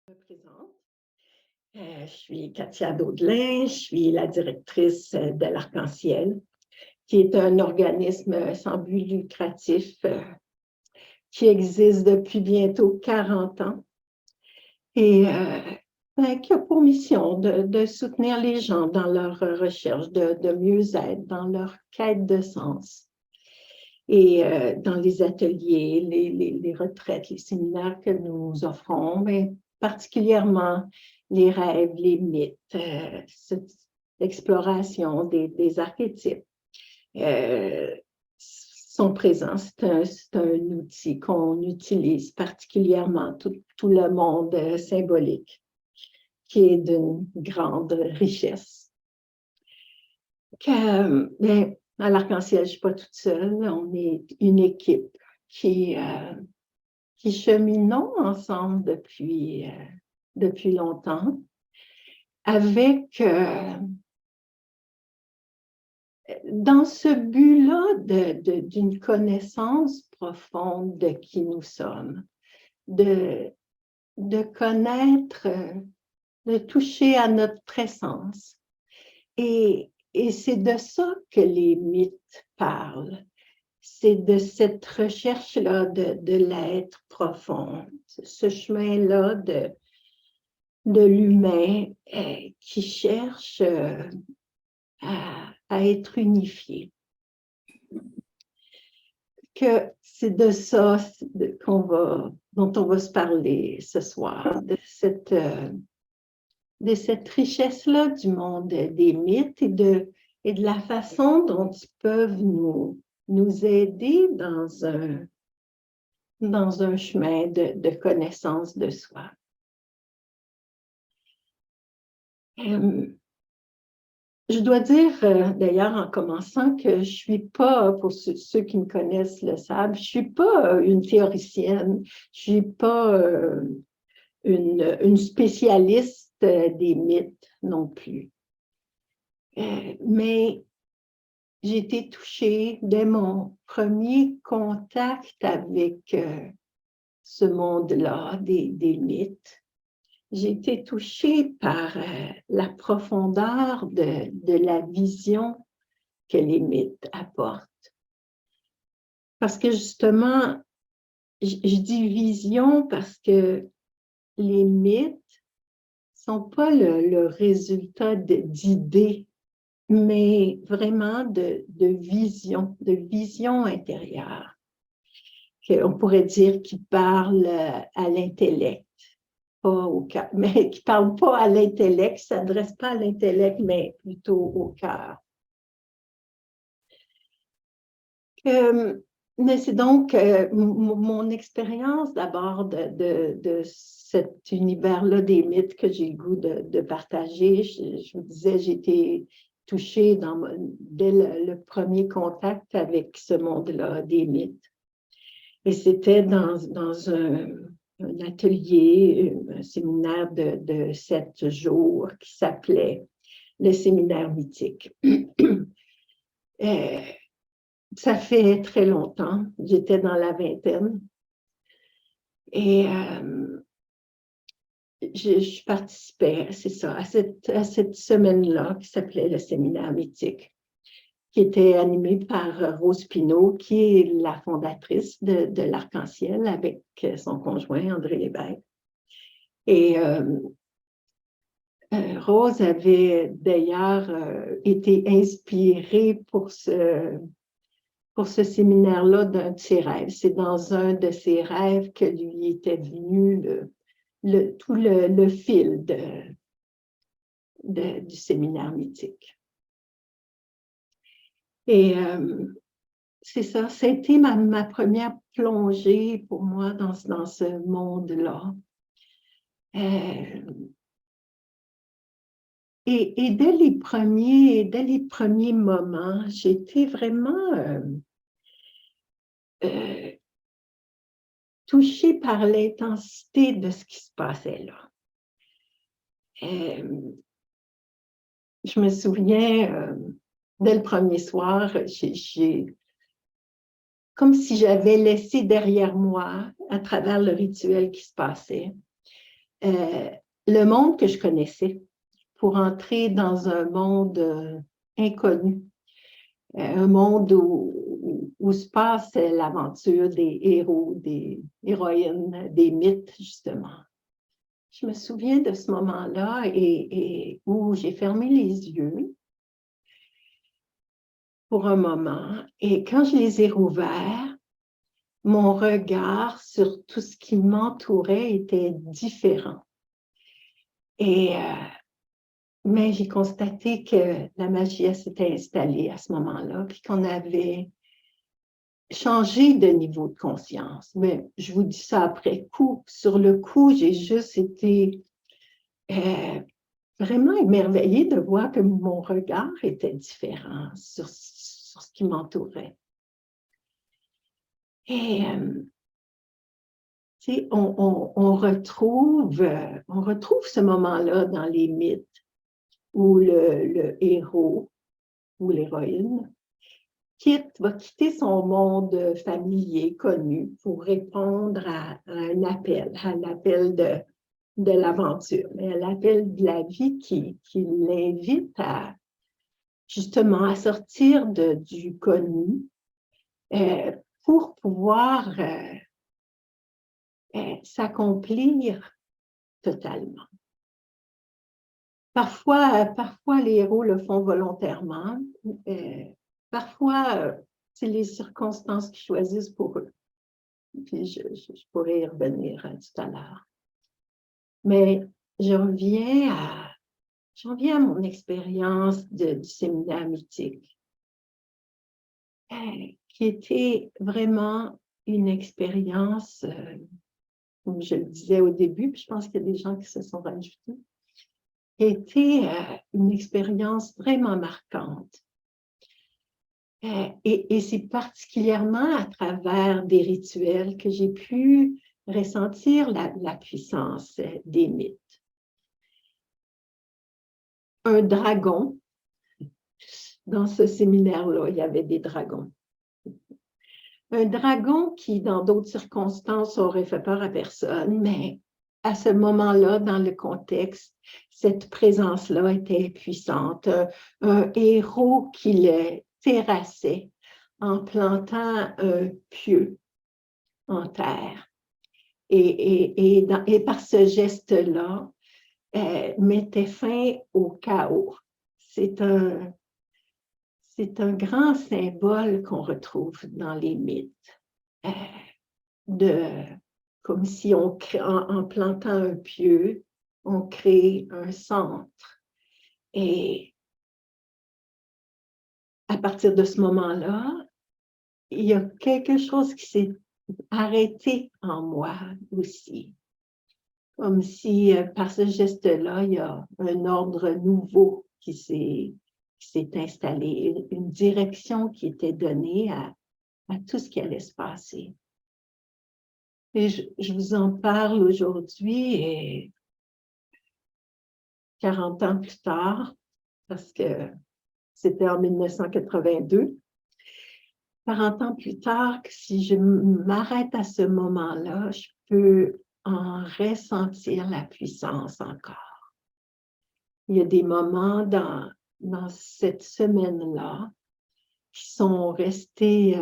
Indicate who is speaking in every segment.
Speaker 1: Me présente. Je suis Katia Daudelin, je suis la directrice de l'Arc-en-Ciel, qui est un organisme sans but lucratif qui existe depuis bientôt 40 ans et qui a pour mission de soutenir les gens dans leur recherche de mieux-être, dans leur quête de sens. Et dans les ateliers, les retraites, les séminaires que nous offrons, mais particulièrement les rêves, les mythes, cette exploration des archétypes sont présents. C'est un outil qu'on utilise particulièrement, tout le monde symbolique, qui est d'une grande richesse. À l'Arc-en-Ciel, je ne suis pas toute seule, on est une équipe qui cheminons ensemble depuis longtemps, avec, dans ce but-là d'une connaissance profonde de qui nous sommes, de connaître, de toucher à notre essence. Et c'est de ça que les mythes parlent. C'est de cette recherche-là de l'être profond, ce chemin-là de l'humain qui cherche à être unifié. Que c'est de ça dont on va se parler ce soir, de cette richesse-là du monde des mythes et de la façon dont ils peuvent nous aider dans un chemin de connaissance de soi. Je dois dire, d'ailleurs, en commençant, que je ne suis pas, pour ceux qui me connaissent le savent, je ne suis pas une théoricienne, je ne suis pas une spécialiste des mythes non plus. Mais j'ai été touchée dès mon premier contact avec ce monde-là des mythes. J'ai été touchée par la profondeur de la vision que les mythes apportent. Parce que justement, je dis vision parce que les mythes ne sont pas le résultat d'idées, mais vraiment de vision intérieure. On pourrait dire qu'ils parlent à l'intellect, pas au cœur, mais qui ne parlent pas à l'intellect, qui ne s'adressent pas à l'intellect, mais plutôt au cœur. Mais c'est donc mon expérience d'abord de cet univers-là des mythes que j'ai le goût de partager. Je vous disais, j'ai été touchée dès le premier contact avec ce monde-là des mythes. Et c'était dans un atelier, un séminaire de 7 jours qui s'appelait le séminaire mythique. Ça fait très longtemps, j'étais dans la vingtaine et je participais, c'est ça, à cette semaine-là qui s'appelait le séminaire mythique, qui était animé par Rose Pinault, qui est la fondatrice de l'Arc-en-Ciel avec son conjoint André Lévesque. Et Rose avait d'ailleurs été inspirée pour ce séminaire-là d'un de ses rêves. C'est dans un de ses rêves que lui était venu tout le fil du séminaire mythique. Et c'est ça, ça a été ma première plongée pour moi dans ce monde-là. Et dès les premiers moments, j'étais vraiment touchée par l'intensité de ce qui se passait là. Je me souviens, dès le premier soir, comme si j'avais laissé derrière moi, à travers le rituel qui se passait, le monde que je connaissais pour entrer dans un monde inconnu, un monde où se passe l'aventure des héros, des héroïnes, des mythes, justement. Je me souviens de ce moment-là et où j'ai fermé les yeux pour un moment. Et quand je les ai rouverts, mon regard sur tout ce qui m'entourait était différent. Mais j'ai constaté que la magie s'était installée à ce moment-là, puis qu'on avait changé de niveau de conscience. Mais je vous dis ça après coup. Sur le coup, j'ai juste été vraiment émerveillée de voir que mon regard était différent sur ce qui m'entourait. Et on retrouve ce moment-là dans les mythes où le héros ou l'héroïne va quitter son monde familier, connu, pour répondre à l'appel de l'aventure, à l'appel de la vie qui l'invite justement à sortir du connu pour pouvoir s'accomplir totalement. Parfois, les héros le font volontairement. Parfois, c'est les circonstances qui choisissent pour eux. Puis je pourrais y revenir tout à l'heure. Mais je reviens à mon expérience du séminaire mythique, qui était vraiment une expérience, comme je le disais au début, puis je pense qu'il y a des gens qui se sont rajoutés, qui était une expérience vraiment marquante. Et c'est particulièrement à travers des rituels que j'ai pu ressentir la puissance des mythes. Un dragon, dans ce séminaire-là, il y avait des dragons. Un dragon qui, dans d'autres circonstances, aurait fait peur à personne, mais à ce moment-là, dans le contexte, cette présence-là était puissante. Un héros qui le terrassait en plantant un pieu en terre. Et par ce geste-là, mettait fin au chaos. C'est un grand symbole qu'on retrouve dans les mythes, comme si en plantant un pieu, on crée un centre. Et à partir de ce moment-là, il y a quelque chose qui s'est arrêté en moi aussi. Comme si par ce geste-là, il y a un ordre nouveau qui s'est installé, une direction qui était donnée à tout ce qui allait se passer. Et je vous en parle aujourd'hui, et 40 ans plus tard, parce que c'était en 1982. 40 ans plus tard, si je m'arrête à ce moment-là, je peux en ressentir la puissance encore. Il y a des moments dans cette semaine-là qui sont restés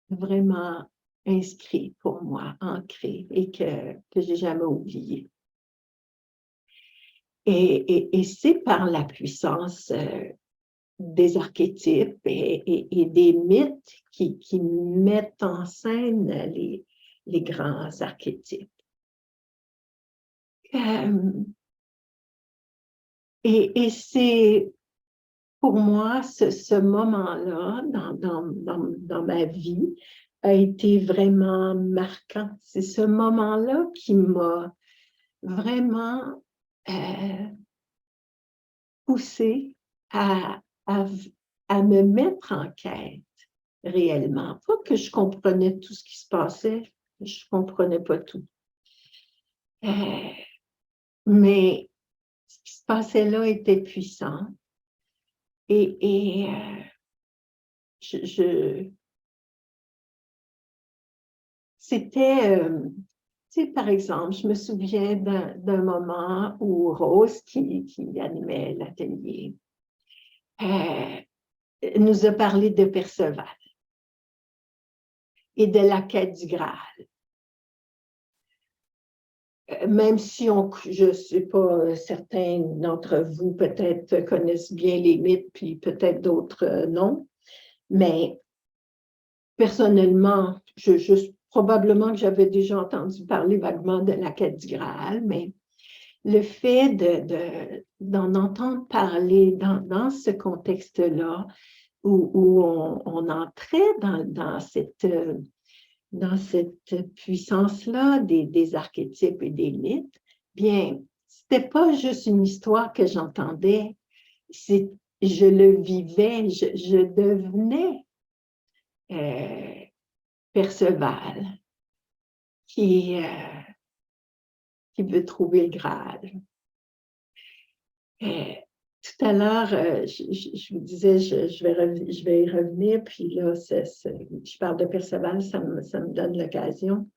Speaker 1: vraiment inscrits pour moi, ancrés, et que je n'ai jamais oubliés. Et c'est par la puissance des archétypes et des mythes qui mettent en scène les grands archétypes. Et c'est pour moi ce moment-là dans ma vie a été vraiment marquant. C'est ce moment-là qui m'a vraiment poussée à me mettre en quête réellement. Pas que je comprenais tout ce qui se passait, je ne comprenais pas tout. Mais ce qui se passait là était puissant. Et c'était sais, par exemple, je me souviens d'un moment où Rose, qui animait l'atelier, nous a parlé de Perceval et de la quête du Graal. Même si je ne sais pas, certains d'entre vous peut-être connaissent bien les mythes, puis peut-être d'autres non, mais personnellement, probablement que j'avais déjà entendu parler vaguement de la quête du Graal, mais le fait d'en entendre parler dans ce contexte-là, où on entrait dans cette puissance-là des archétypes et des mythes, bien, c'était pas juste une histoire que j'entendais, je le vivais, je devenais Perceval qui veut trouver le Graal. Tout à l'heure, je vous disais, je vais y revenir, puis là, je parle de Perceval, ça me donne l'occasion.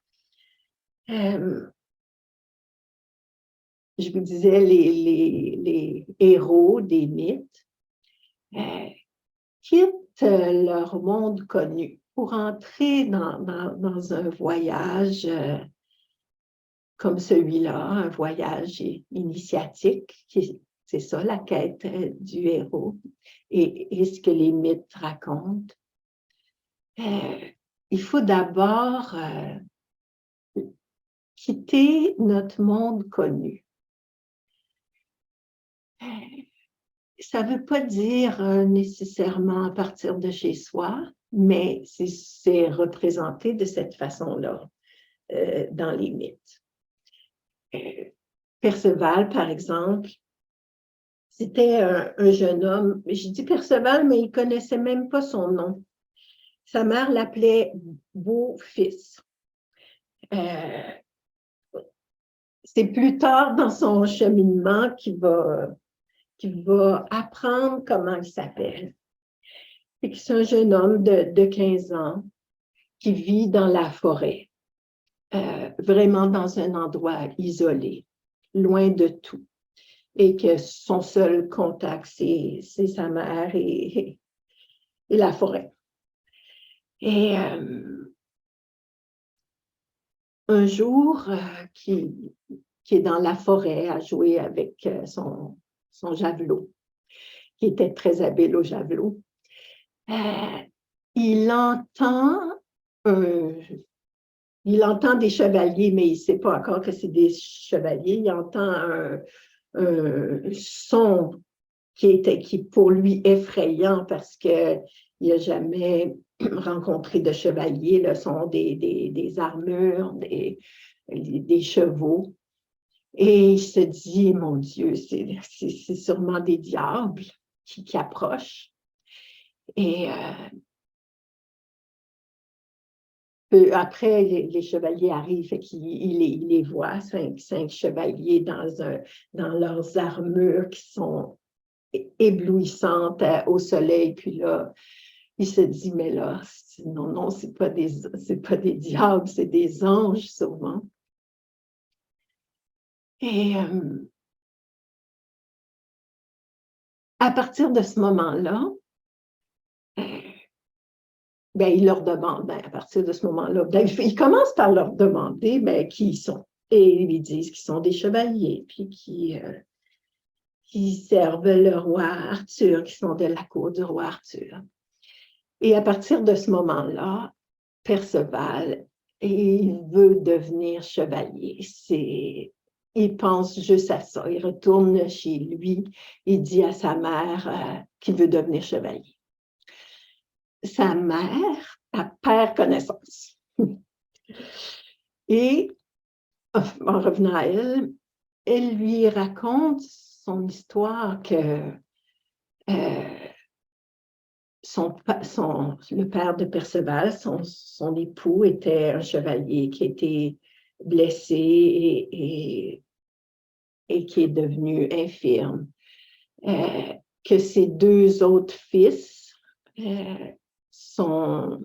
Speaker 1: Je vous disais, les héros des mythes quittent leur monde connu pour entrer dans un voyage comme celui-là, un voyage initiatique, c'est ça la quête du héros et ce que les mythes racontent. Il faut d'abord quitter notre monde connu. Ça ne veut pas dire nécessairement à partir de chez soi, mais c'est représenté de cette façon-là dans les mythes. Perceval, par exemple, c'était un jeune homme. Je dis Perceval, mais il ne connaissait même pas son nom. Sa mère l'appelait Beau-Fils. C'est plus tard dans son cheminement qu'il va apprendre comment il s'appelle. C'est un jeune homme de 15 ans qui vit dans la forêt, vraiment dans un endroit isolé, loin de tout. Et que son seul contact, c'est sa mère et la forêt. Et un jour, qui est dans la forêt à jouer avec son javelot, qui était très habile au javelot, il entend des chevaliers, mais il ne sait pas encore que c'est des chevaliers. Il entend un son qui est pour lui effrayant parce qu'il n'a jamais rencontré de chevaliers, le son des armures, des chevaux. Et il se dit, mon Dieu, c'est sûrement des diables qui approchent. Et après, les chevaliers arrivent et il les voit, cinq chevaliers dans leurs armures qui sont éblouissantes au soleil. Puis là, il se dit, mais là, non, c'est pas des diables, c'est des anges souvent. Et à partir de ce moment-là, il leur demande, à partir de ce moment-là, il commence par leur demander qui ils sont. Et ils disent qu'ils sont des chevaliers, puis qui servent le roi Arthur, qui sont de la cour du roi Arthur. Et à partir de ce moment-là, Perceval, il veut devenir chevalier. Il pense juste à ça. Il retourne chez lui, il dit à sa mère qu'il veut devenir chevalier. Sa mère perd connaissance. Et en revenant à elle, elle lui raconte son histoire que le père de Perceval, son époux, était un chevalier qui était blessé et qui est devenu infirme. Que ses deux autres fils sont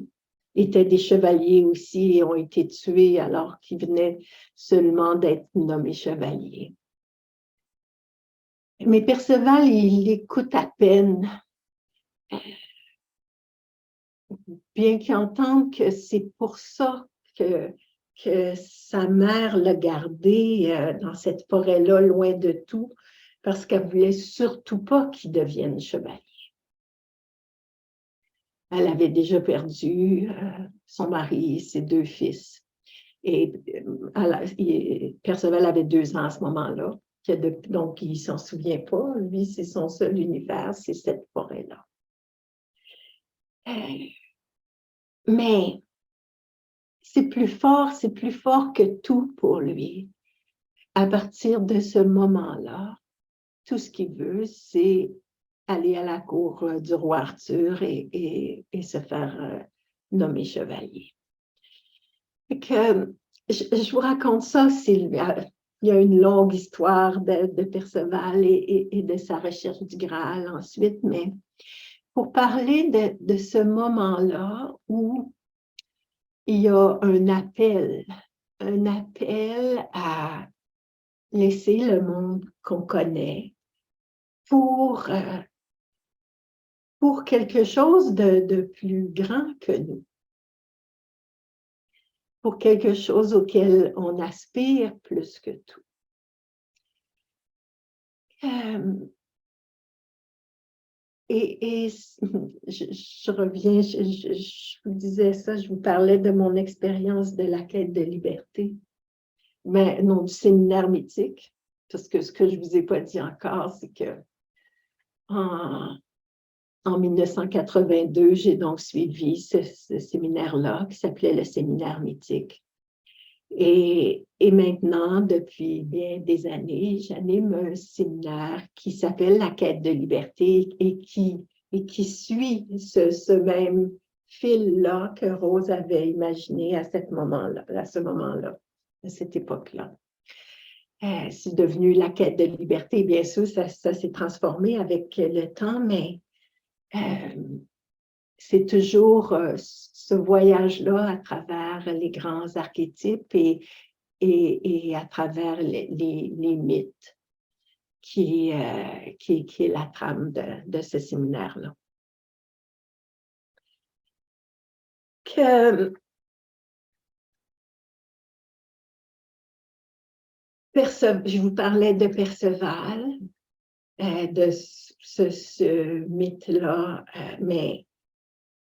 Speaker 1: étaient des chevaliers aussi et ont été tués alors qu'ils venaient seulement d'être nommés chevaliers. Mais Perceval, il écoute à peine, bien qu'il entende que c'est pour ça que sa mère l'a gardé dans cette forêt-là, loin de tout, parce qu'elle ne voulait surtout pas qu'il devienne chevalier. Elle avait déjà perdu son mari, ses 2 fils. Et Perceval avait 2 ans à ce moment-là, donc il ne s'en souvient pas. Lui, c'est son seul univers, c'est cette forêt-là. Mais c'est plus fort que tout pour lui. À partir de ce moment-là, tout ce qu'il veut, c'est aller à la cour du roi Arthur et se faire nommer chevalier. Que, je vous raconte ça, Sylvia. Il y a une longue histoire de Perceval et de sa recherche du Graal ensuite, mais pour parler de ce moment-là où il y a un appel à laisser le monde qu'on connaît pour quelque chose de plus grand que nous, pour quelque chose auquel on aspire plus que tout. Et je reviens, je vous disais ça, je vous parlais de mon expérience de la quête de liberté, mais non, du séminaire mythique, parce que ce que je ne vous ai pas dit encore, c'est que en 1982, j'ai donc suivi ce séminaire-là qui s'appelait le séminaire mythique. Et maintenant, depuis bien des années, j'anime un séminaire qui s'appelle La quête de liberté et qui suit ce même fil-là que Rose avait imaginé à ce moment-là, à cette époque-là. C'est devenu la quête de liberté. Bien sûr, ça s'est transformé avec le temps, mais c'est toujours ce voyage-là à travers les grands archétypes et à travers les mythes qui est la trame de ce séminaire-là. Je vous parlais de Perceval, de ce mythe-là, mais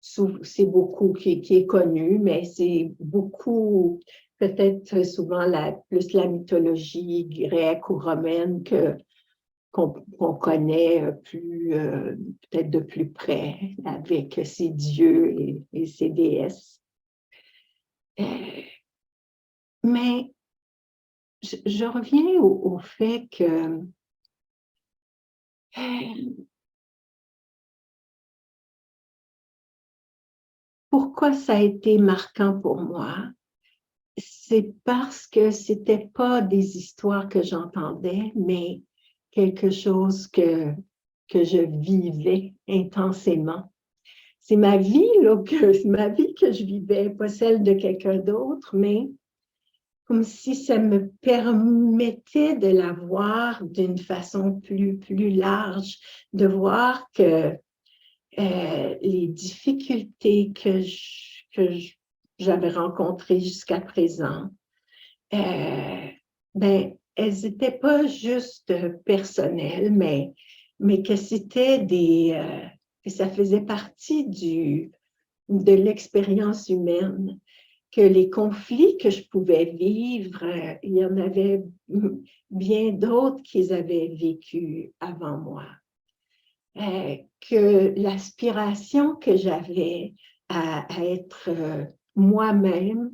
Speaker 1: c'est beaucoup qui est connu, mais c'est beaucoup, peut-être souvent plus la mythologie grecque ou romaine qu'on connaît peut-être de plus près avec ses dieux et ses déesses. Mais je reviens au fait que pourquoi ça a été marquant pour moi, c'est parce que c'était pas des histoires que j'entendais, mais quelque chose que je vivais intensément. C'est ma vie, ma vie que je vivais, pas celle de quelqu'un d'autre, mais comme si ça me permettait de la voir d'une façon plus large, de voir que les difficultés que j'avais rencontrées jusqu'à présent, ben, elles n'étaient pas juste personnelles, mais que c'était que ça faisait partie de l'expérience humaine, que les conflits que je pouvais vivre, il y en avait bien d'autres qui avaient vécu avant moi. Que l'aspiration que j'avais à être moi-même,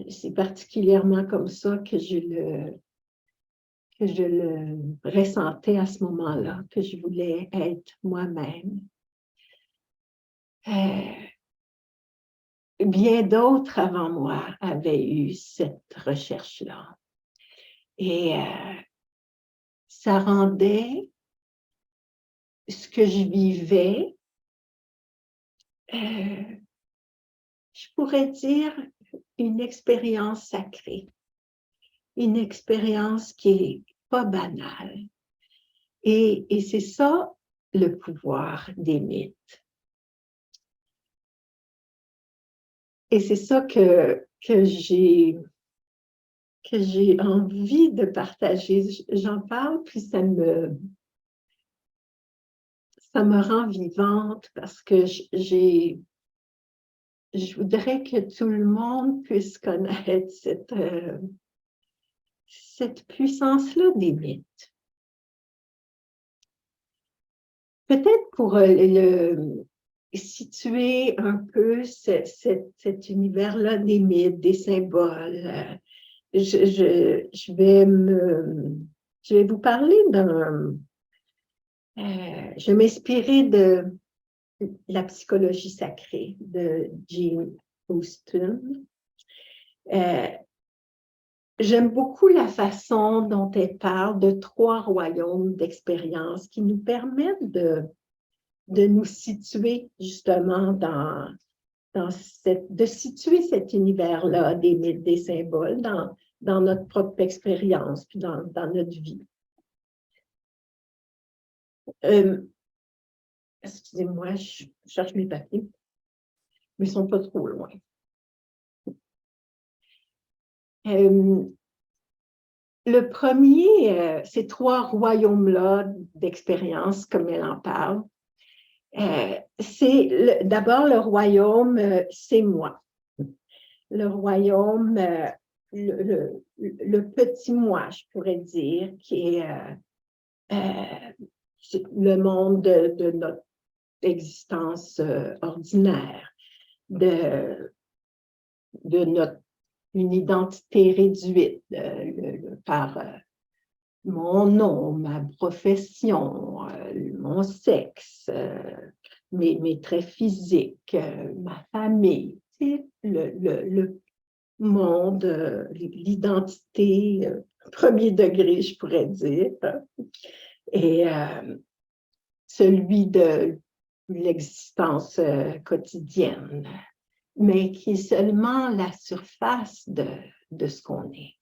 Speaker 1: c'est particulièrement comme ça que je le ressentais à ce moment-là, que je voulais être moi-même. Bien d'autres avant moi avaient eu cette recherche-là. Et ça rendait ce que je vivais, pourrais dire une expérience sacrée, une expérience qui est pas banale. Et c'est ça le pouvoir des mythes. Et c'est ça que j'ai envie de partager. J'en parle, puis ça me rend vivante parce que je voudrais que tout le monde puisse connaître cette puissance-là des mythes. Peut-être pour situer un peu cet univers-là des mythes, des symboles, je vais vous parler je vais m'inspirer de la psychologie sacrée de Jane Austen. J'aime beaucoup la façon dont elle parle de 3 royaumes d'expérience qui nous permettent de nous situer justement de situer cet univers-là des mythes, des symboles dans notre propre expérience, puis dans notre vie. Excusez-moi, je cherche mes papiers, mais ils ne sont pas trop loin. Le premier, ces 3 royaumes-là d'expérience, comme elle en parle, c'est d'abord le royaume, c'est moi. Le royaume, le petit moi, je pourrais dire, qui est le monde de notre existence ordinaire, de une identité réduite par mon nom, ma profession, mon sexe, mes traits physiques, ma famille, le monde, l'identité, premier degré, je pourrais dire, et celui de l'existence quotidienne, mais qui est seulement la surface de ce qu'on est.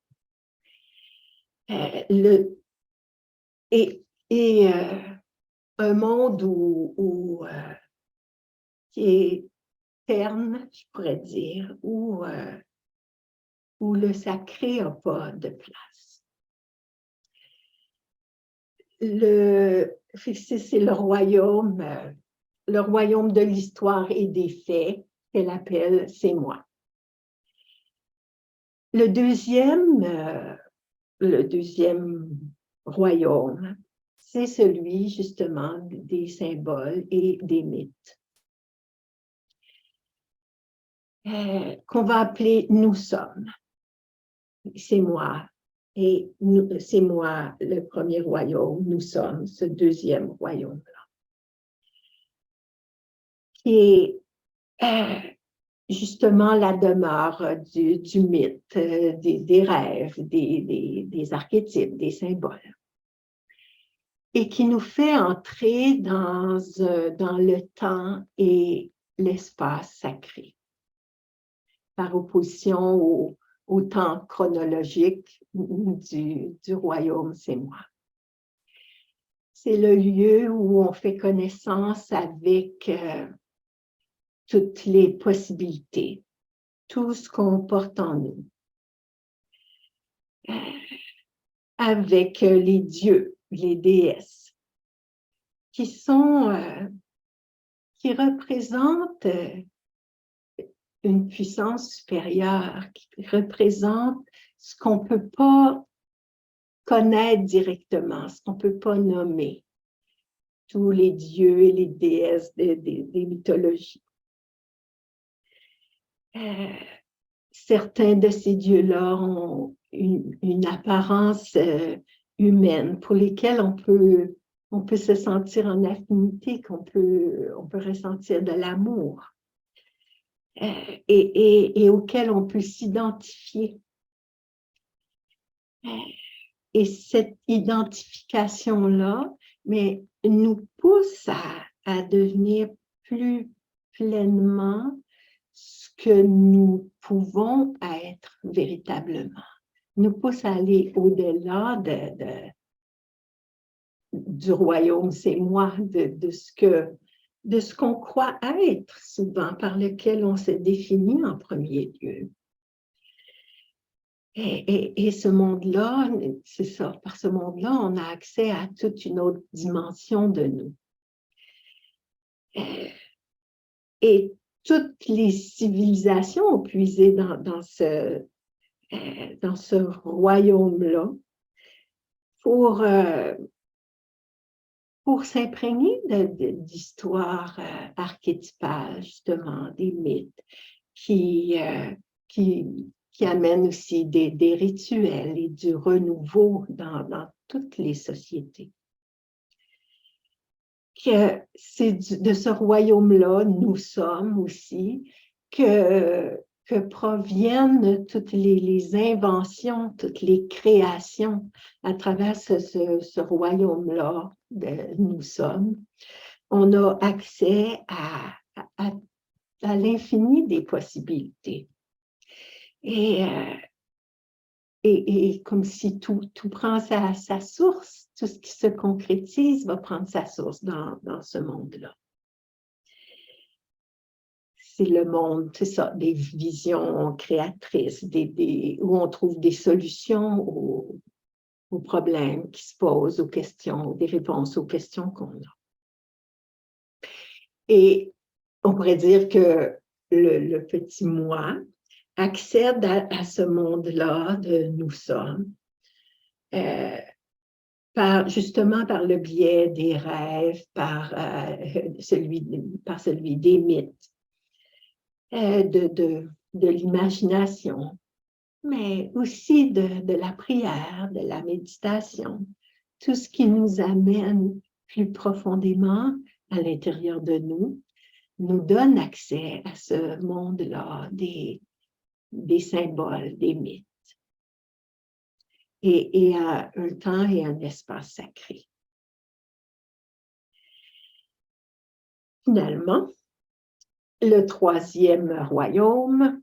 Speaker 1: Un monde qui est terne, je pourrais dire, où le sacré n'a pas de place. C'est le royaume de l'histoire et des faits qu'elle appelle « c'est moi ». Le deuxième royaume, c'est celui justement des symboles et des mythes, qu'on va appeler « nous sommes ». C'est moi, et c'est moi le premier royaume, nous sommes ce deuxième royaume-là, qui est justement la demeure du mythe, des rêves, des archétypes, des symboles, et qui nous fait entrer dans le temps et l'espace sacré, par opposition au temps chronologique du royaume, c'est moi. C'est le lieu où on fait connaissance avec toutes les possibilités, tout ce qu'on porte en nous, avec les dieux, les déesses, qui représentent une puissance supérieure, qui représentent ce qu'on ne peut pas connaître directement, ce qu'on ne peut pas nommer, tous les dieux et les déesses des mythologies. Certains de ces dieux-là ont une apparence humaine pour lesquels on peut se sentir en affinité, on peut ressentir de l'amour et auxquels on peut s'identifier. Et cette identification-là, mais nous pousse à devenir plus pleinement ce que nous pouvons être véritablement, nous pousse à aller au-delà du royaume, c'est moi, de ce qu'on croit être souvent, par lequel on se définit en premier lieu. Et ce monde-là, c'est ça, par ce monde-là, on a accès à toute une autre dimension de nous. Et toutes les civilisations ont puisé dans ce royaume-là pour s'imprégner d'histoires archétypales, justement, des mythes qui amènent aussi des rituels et du renouveau dans toutes les sociétés. Que c'est de ce royaume-là, nous sommes aussi, que proviennent toutes les inventions, toutes les créations à travers ce royaume-là, nous sommes. On a accès à l'infini des possibilités. Et comme si tout prend sa source, tout ce qui se concrétise va prendre sa source dans ce monde-là. C'est le monde, c'est ça, des visions créatrices, où on trouve des solutions aux problèmes qui se posent, aux questions, des réponses aux questions qu'on a. Et on pourrait dire que le petit moi accède à ce monde-là de nous sommes, justement par le biais des rêves, par celui des mythes, de l'imagination, mais aussi de la prière, de la méditation, tout ce qui nous amène plus profondément à l'intérieur de nous donne accès à ce monde-là des symboles, des mythes, et à un temps et un espace sacré. Finalement, le troisième royaume,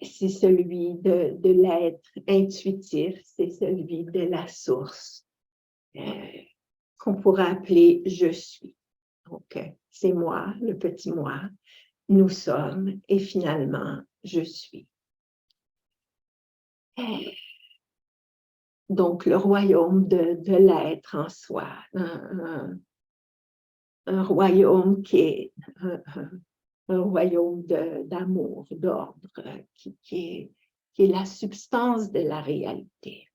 Speaker 1: c'est celui de l'être intuitif, c'est celui de la source, qu'on pourrait appeler « je suis ». Donc, c'est moi, le petit moi, nous sommes, et finalement, je suis. Donc, le royaume de l'être en soi, un royaume qui est un royaume d'amour, d'ordre, qui est la substance de la réalité.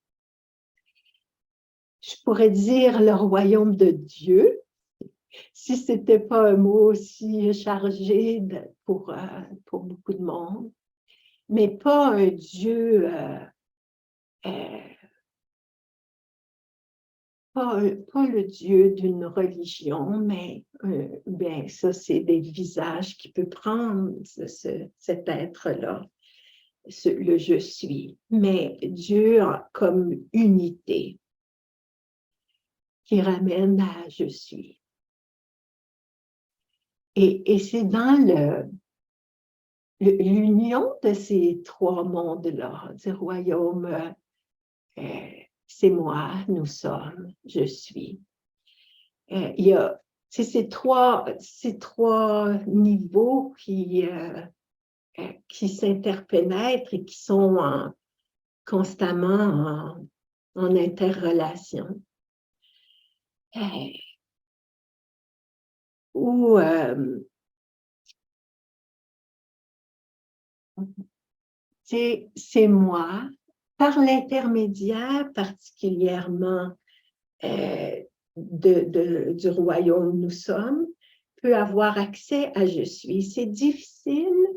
Speaker 1: Je pourrais dire le royaume de Dieu, si ce n'était pas un mot aussi chargé pour beaucoup de monde, mais pas un Dieu, pas le Dieu d'une religion, mais bien, ça, c'est des visages qui peut prendre cet être-là, le je suis, mais Dieu comme unité qui ramène à je suis. Et c'est dans l'union de ces trois mondes-là, du royaume, c'est moi, nous sommes, je suis. Il y a ces trois niveaux qui s'interpénètrent et qui sont constamment en interrelation. Où c'est moi, par l'intermédiaire particulièrement du royaume où nous sommes, peut avoir accès à je suis. C'est difficile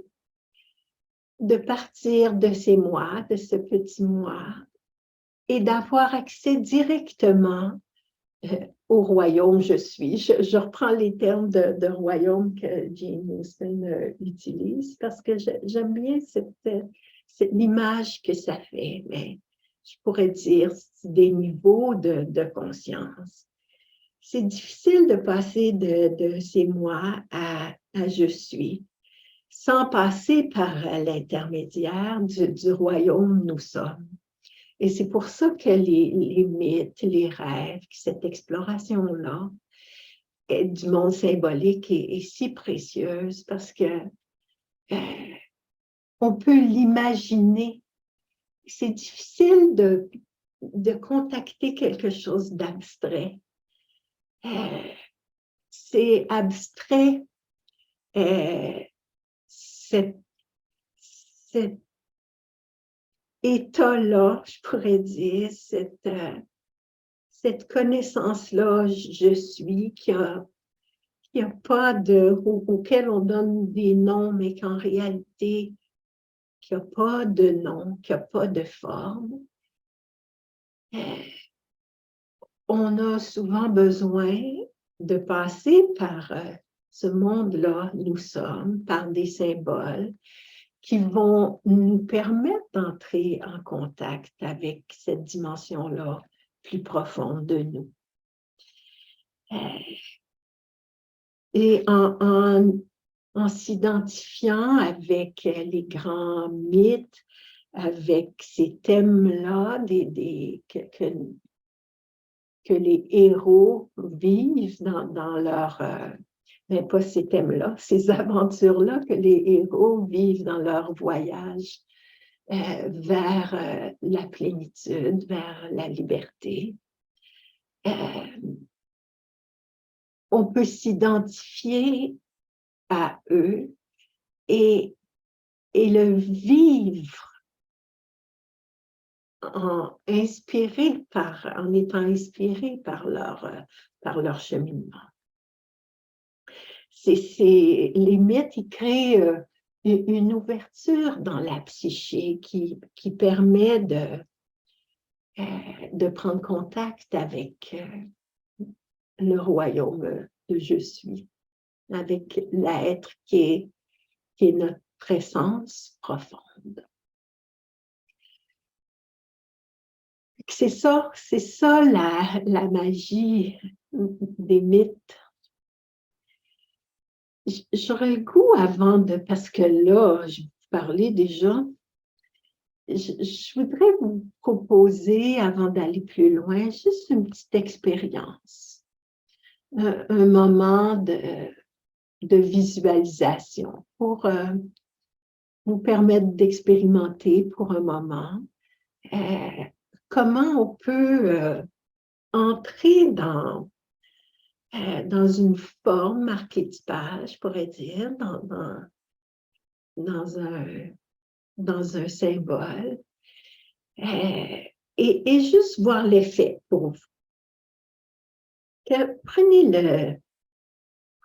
Speaker 1: de partir de ces moi, de ce petit moi, et d'avoir accès directement au royaume je suis. Je reprends les termes de royaume que Jane Austen utilise parce que j'aime bien l'image que ça fait, mais je pourrais dire des niveaux de conscience. C'est difficile de passer de ces moi à je suis. sans passer par l'intermédiaire du royaume où nous sommes. Et c'est pour ça que les mythes, les rêves, cette exploration-là du monde symbolique est si précieuse parce que on peut l'imaginer. C'est difficile de contacter quelque chose d'abstrait. C'est abstrait, cet état-là, je pourrais dire, cette connaissance-là, je suis, qui a pas auquel on donne des noms, mais qu'en réalité, qui n'a pas de nom, qui n'a pas de forme. On a souvent besoin de passer par ce monde-là, nous sommes, par des symboles qui vont nous permettre d'entrer en contact avec cette dimension-là plus profonde de nous. Et en s'identifiant avec les grands mythes, avec ces thèmes-là, que les héros vivent dans leur, mais pas ces thèmes-là, ces aventures-là que les héros vivent dans leur voyage vers la plénitude, vers la liberté. On peut s'identifier à eux et le vivre en étant inspiré par leur cheminement. Les mythes, ils créent une ouverture dans la psyché qui permet de prendre contact avec le royaume de je suis, avec l'être qui est notre essence profonde. C'est ça la magie des mythes. J'aurais le goût parce que là, je vais vous parler déjà, je voudrais vous proposer, avant d'aller plus loin, juste une petite expérience, un moment de visualisation pour vous permettre d'expérimenter pour un moment comment on peut entrer dans une forme archétypale, je pourrais dire, dans un symbole, et juste voir l'effet pour vous. Prenez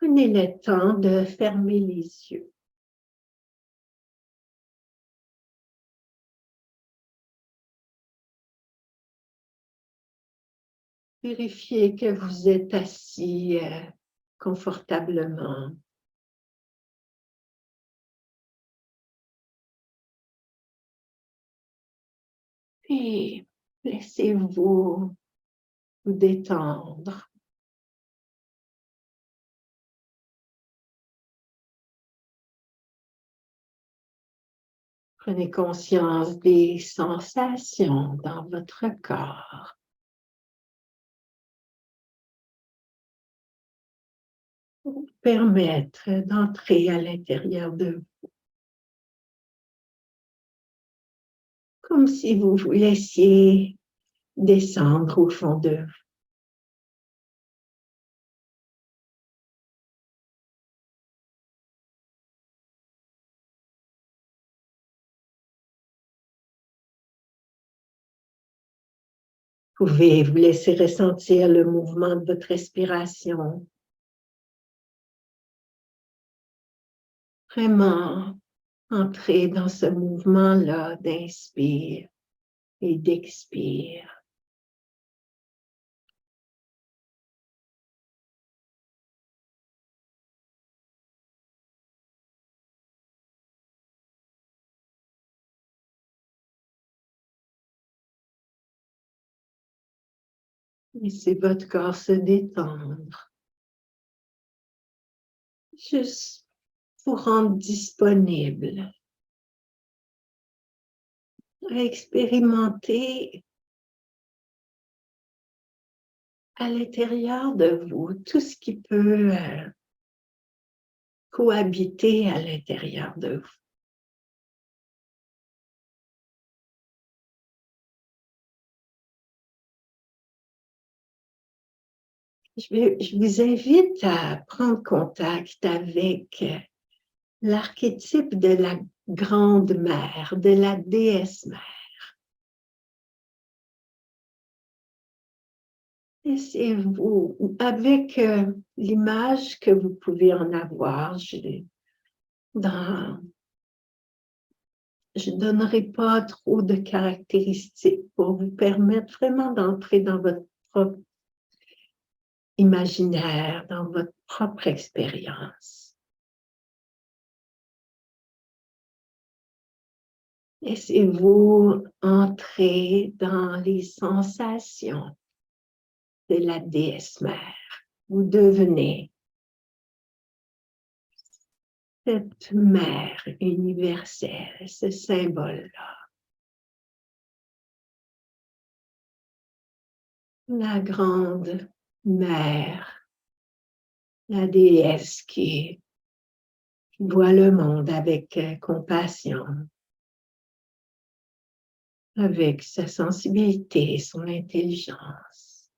Speaker 1: le temps de fermer les yeux. Vérifiez que vous êtes assis confortablement. Puis, laissez-vous vous détendre. Prenez conscience des sensations dans votre corps. Pour vous permettre d'entrer à l'intérieur de vous. Comme si vous vous laissiez descendre au fond de vous. Vous pouvez vous laisser ressentir le mouvement de votre respiration. Vraiment entrer dans ce mouvement-là d'inspire et d'expire. Laissez votre corps se détendre. Juste vous rendre disponible à expérimenter à l'intérieur de vous tout ce qui peut cohabiter à l'intérieur de vous. Je vous invite à prendre contact avec l'archétype de la grande mère, de la déesse mère. Laissez-vous, avec l'image que vous pouvez en avoir, je ne donnerai pas trop de caractéristiques pour vous permettre vraiment d'entrer dans votre propre imaginaire, dans votre propre expérience. Laissez-vous entrer dans les sensations de la déesse mère. Vous devenez cette mère universelle, ce symbole-là. La grande mère, la déesse qui voit le monde avec compassion, avec sa sensibilité, son intelligence.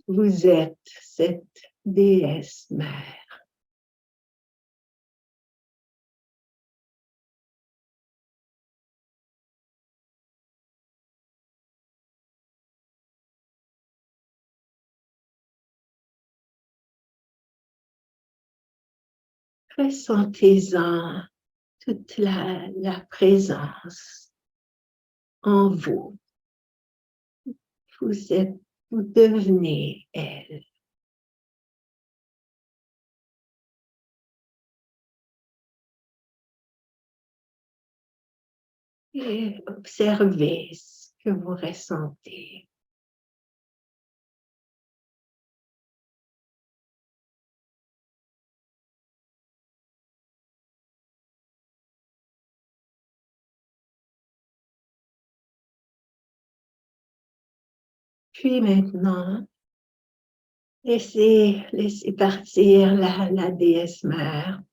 Speaker 1: Vous êtes cette déesse mère. Ressentez-en toute la présence en vous. Vous devenez elle. Et observez ce que vous ressentez. Puis maintenant, laissez partir la déesse mère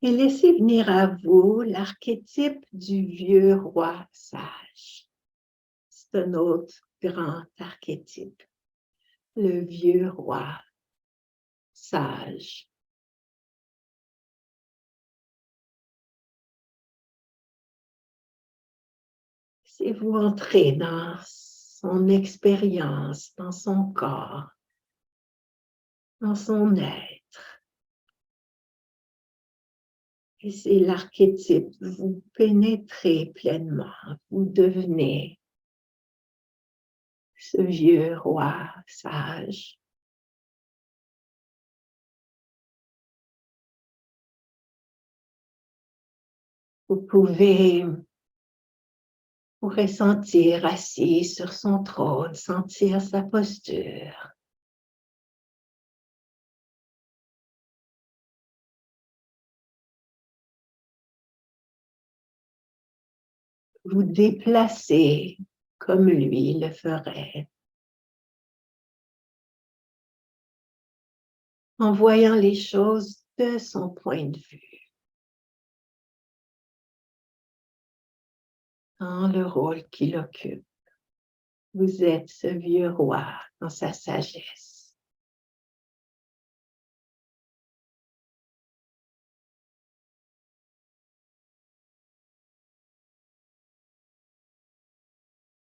Speaker 1: et laissez venir à vous l'archétype du vieux roi sage. C'est un autre grand archétype, le vieux roi sage. C'est vous entrer dans son expérience, dans son corps, dans son être. Et c'est l'archétype, vous pénétrez pleinement, vous devenez ce vieux roi sage. Vous pouvez vous ressentir assis sur son trône, sentir sa posture. Vous déplacer comme lui le ferait. En voyant les choses de son point de vue. Dans le rôle qu'il occupe. Vous êtes ce vieux roi dans sa sagesse.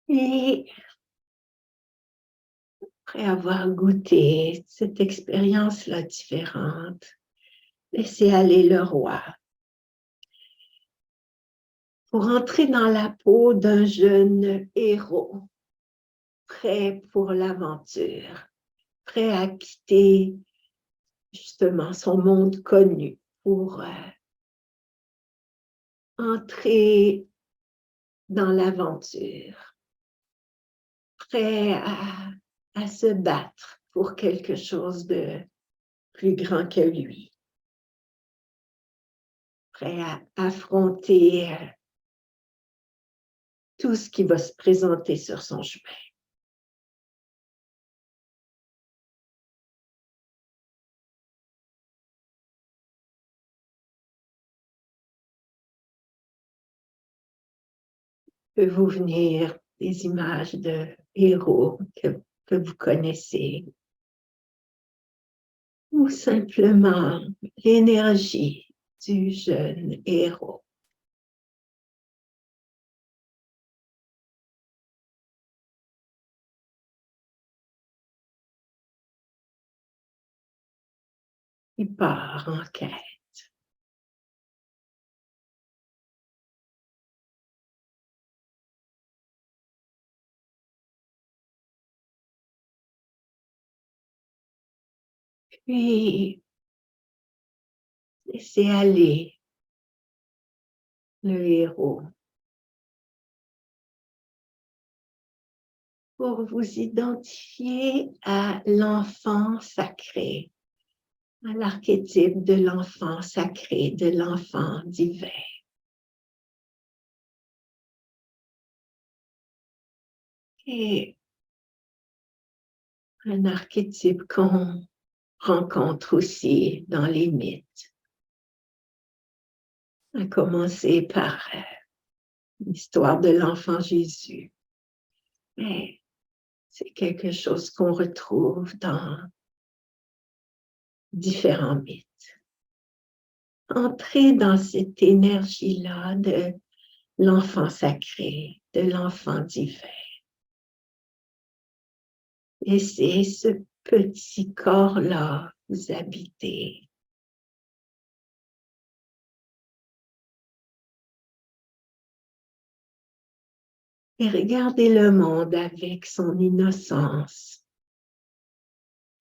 Speaker 1: Et après avoir goûté cette expérience-là différente, laissez aller le roi pour entrer dans la peau d'un jeune héros, prêt pour l'aventure, prêt à quitter justement son monde connu pour entrer dans l'aventure, prêt à se battre pour quelque chose de plus grand que lui, prêt à affronter tout ce qui va se présenter sur son chemin. Peut vous venir des images de héros que vous connaissez, ou simplement l'énergie du jeune héros. Il part en quête. Puis, laissez aller le héros pour vous identifier à l'enfant sacré, à l'archétype de l'enfant sacré, de l'enfant divin. Et un archétype qu'on rencontre aussi dans les mythes, à commencer par l'histoire de l'enfant Jésus. Mais c'est quelque chose qu'on retrouve dans différents mythes. Entrez dans cette énergie-là de l'enfant sacré, de l'enfant divin. Laissez ce petit corps-là vous habiter. Et regardez le monde avec son innocence,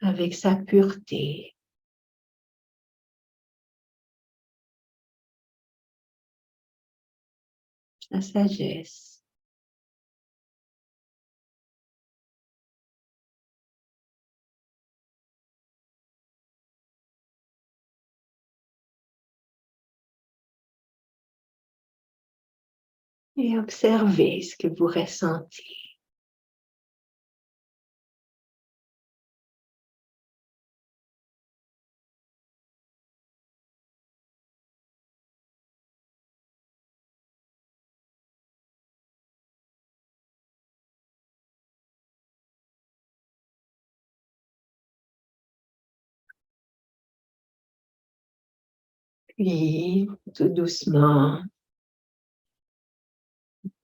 Speaker 1: avec sa pureté. Sa sagesse. Et observez ce que vous ressentez. Puis, tout doucement,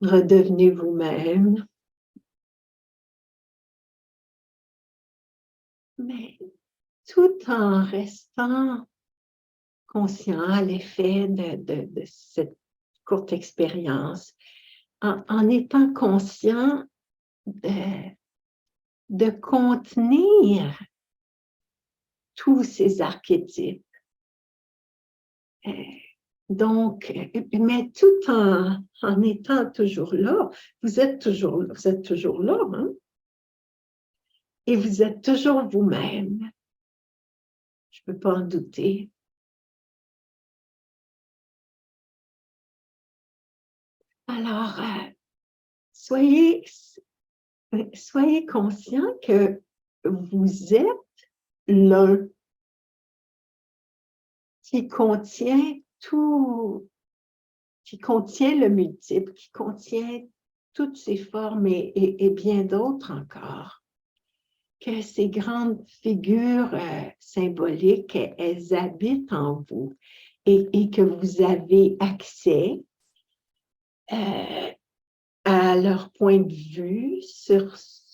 Speaker 1: redevenez vous-même. Mais tout en restant conscient à l'effet de cette courte expérience, en étant conscient de contenir tous ces archétypes. Donc, mais tout en étant toujours là, vous êtes toujours là, hein? Et vous êtes toujours vous-même. Je ne peux pas en douter. Alors, soyez conscient que vous êtes l'un qui contient tout, qui contient le multiple, qui contient toutes ces formes et bien d'autres encore. Que ces grandes figures symboliques, elles habitent en vous et que vous avez accès à leur point de vue,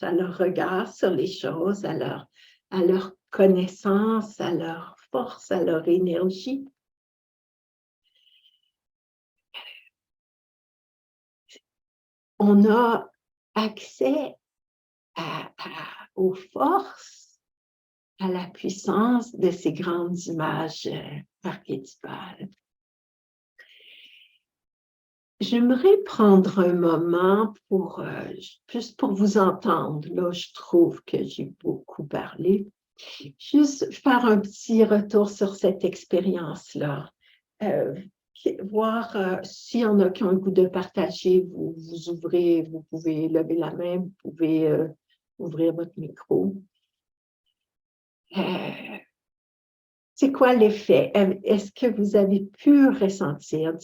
Speaker 1: à leur regard sur les choses, à leur connaissance, à leur force, à leur énergie. On a accès aux forces, à la puissance de ces grandes images archétypales. J'aimerais prendre un moment juste pour vous entendre. Là, je trouve que j'ai beaucoup parlé. juste faire un petit retour sur cette expérience-là. Voir s'il y en a qui ont le goût de partager, vous ouvrez, vous pouvez lever la main, vous pouvez ouvrir votre micro. C'est quoi l'effet? Est-ce que vous avez pu ressentir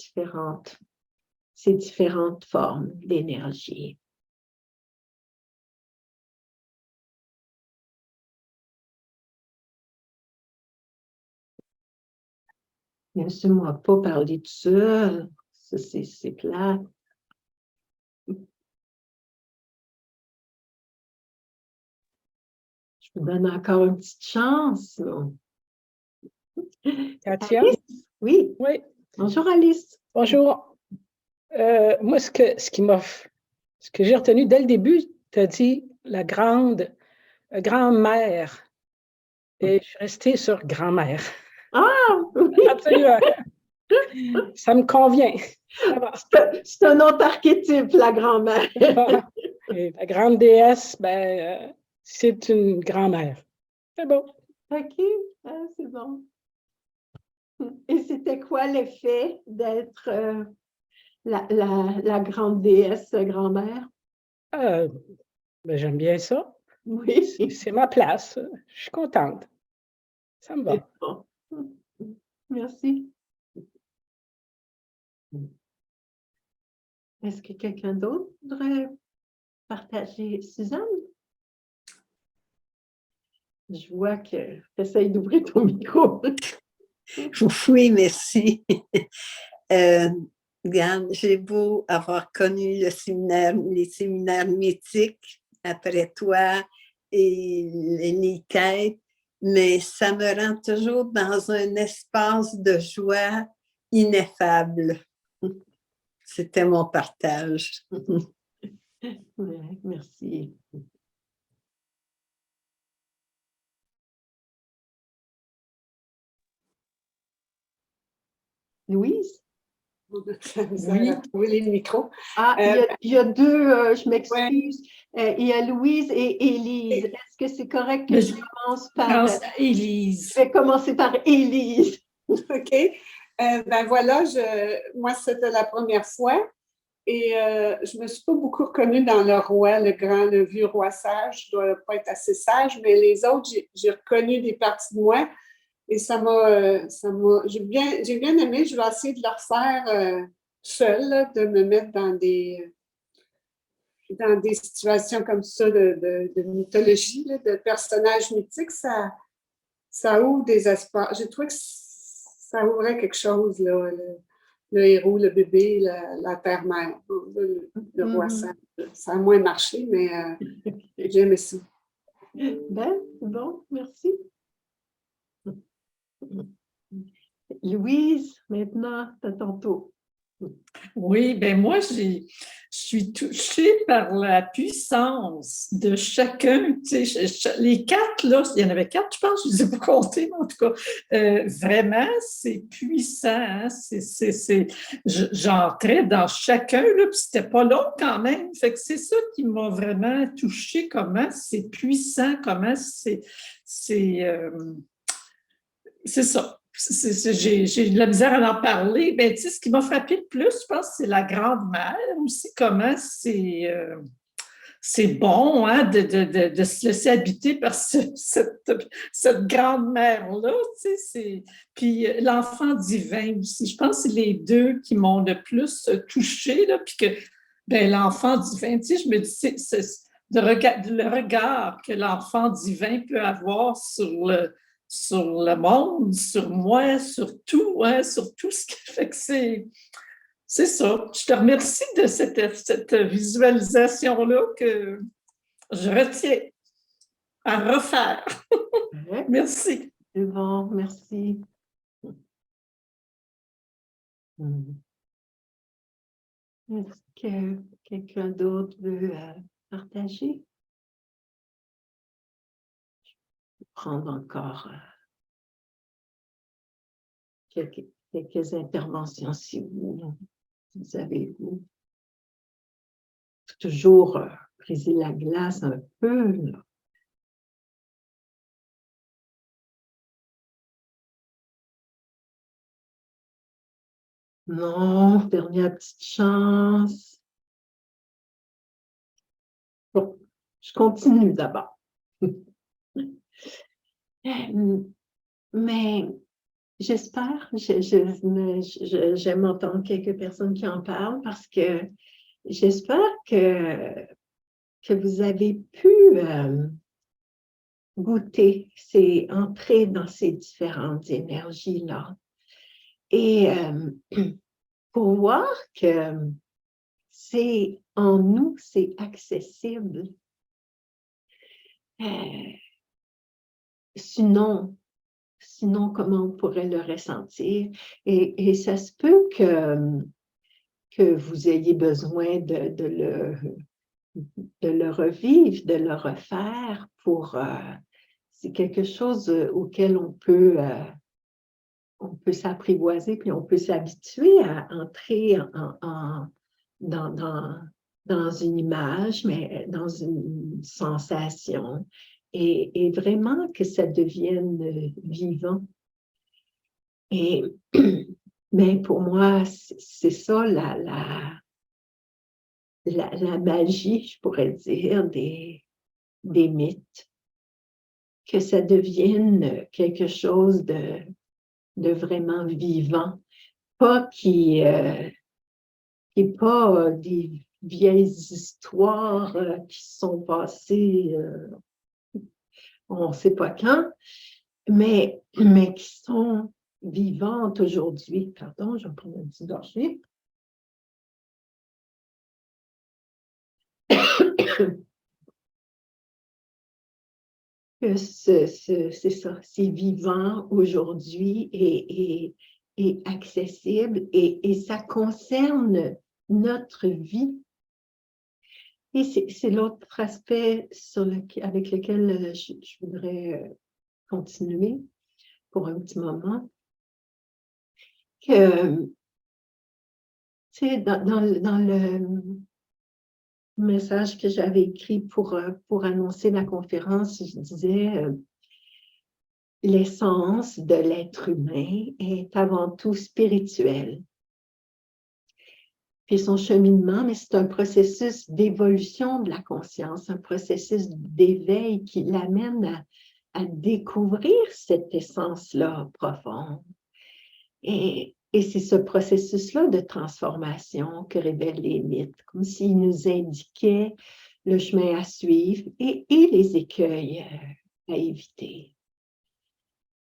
Speaker 1: ces différentes formes d'énergie? Laissez-moi pas parler de ça. Ça, c'est plat. Je vous donne encore une petite chance.
Speaker 2: Katia?
Speaker 1: Alice? Oui.
Speaker 2: Oui.
Speaker 1: Bonjour, Alice.
Speaker 2: Bonjour. Moi, ce que j'ai retenu dès le début, tu as dit la grand-mère. Et je suis restée sur grand-mère.
Speaker 1: Ah, oui.
Speaker 2: Absolument. Ça me convient. Ça va.
Speaker 1: C'est un autre archétype, la grand-mère.
Speaker 2: Et la grande déesse, c'est une grand-mère. C'est bon.
Speaker 1: OK, c'est bon. Et c'était quoi l'effet d'être la grande déesse grand-mère?
Speaker 2: J'aime bien ça.
Speaker 1: Oui.
Speaker 2: C'est ma place. Je suis contente. Ça me va.
Speaker 1: Bon. Merci. Est-ce que quelqu'un d'autre voudrait partager? Suzanne? Je vois que tu essayes d'ouvrir ton micro.
Speaker 3: Oui, merci. Regarde, j'ai beau avoir connu les séminaires mythiques après toi et les quêtes, mais ça me rend toujours dans un espace de joie ineffable. C'était mon partage.
Speaker 1: Ouais, merci. Louise?
Speaker 4: Oui. Trouver les micros.
Speaker 1: Ah, il y a deux, je m'excuse. Il y a Louise et Élise. Est-ce que c'est correct que je commence par
Speaker 4: Élise?
Speaker 1: Je vais commencer par Élise.
Speaker 4: OK. Ben voilà, moi, c'était la première fois et je me suis pas beaucoup reconnue dans le roi, le vieux roi sage. Je dois pas être assez sage, mais les autres, j'ai reconnu des parties de moi et j'ai bien aimé. Je vais essayer de le refaire seule, là, de me mettre dans des situations comme ça de mythologie, là, de personnages mythiques, ça ouvre des espaces. J'ai trouvé que ça ouvrait quelque chose, là, le héros, le bébé, la terre-mère, le roi sage. Ça a moins marché, mais j'ai aimé ça.
Speaker 1: Ben, bon, merci. Louise, maintenant, c'est à ton tour.
Speaker 5: Oui, ben moi, je suis touchée par la puissance de chacun. Tu sais, les quatre, là, il y en avait quatre, je pense, je ne les ai pas comptés, mais en tout cas, vraiment, c'est puissant. Hein? J'entrais dans chacun, là, puis c'était pas long quand même. Fait que c'est ça qui m'a vraiment touchée, comment c'est puissant, comment c'est ça. J'ai de la misère à en parler. Ben, tu sais, ce qui m'a frappé le plus, je pense, c'est la grand-mère aussi, comment c'est bon, hein, de se laisser habiter par cette grande-mère-là. Tu sais, puis l'enfant divin aussi. Je pense que c'est les deux qui m'ont le plus touchée, là, puis que ben, l'enfant divin, tu sais, je me dis, le regard que l'enfant divin peut avoir sur le monde, sur moi, sur tout, hein, sur tout ce qui fait que c'est ça. Je te remercie de cette visualisation-là que je retiens à refaire. Merci.
Speaker 1: C'est bon, merci. Est-ce que quelqu'un d'autre veut partager? Je vais prendre encore quelques interventions si vous avez vous. Toujours briser la glace un peu, là. Non, dernière petite chance. Bon, je continue d'abord. Mais j'espère, j'aime entendre quelques personnes qui en parlent parce que j'espère que vous avez pu goûter, entrer dans ces différentes énergies-là. Et pour voir que c'est en nous, c'est accessible. Sinon, comment on pourrait le ressentir? Et ça se peut que vous ayez besoin de le revivre, de le refaire pour... c'est quelque chose auquel on peut s'apprivoiser, puis on peut s'habituer à entrer dans une image, mais dans une sensation, et vraiment que ça devienne vivant. Et mais pour moi, c'est ça la magie, je pourrais dire, des mythes, que ça devienne quelque chose de vraiment vivant, pas qui n'est pas des vieilles histoires qui sont passées, on ne sait pas quand, mais qui sont vivantes aujourd'hui. Pardon, je vais prendre un petit gorgée. C'est ça, c'est vivant aujourd'hui et accessible, et ça concerne notre vie. Et c'est l'autre aspect avec lequel je voudrais continuer pour un petit moment. Que, tu sais, dans le message que j'avais écrit pour annoncer la conférence, je disais l'essence de l'être humain est avant tout spirituelle. Puis son cheminement, mais c'est un processus d'évolution de la conscience, un processus d'éveil qui l'amène à découvrir cette essence-là profonde. Et c'est ce processus-là de transformation que révèlent les mythes, comme s'ils nous indiquaient le chemin à suivre et les écueils à éviter.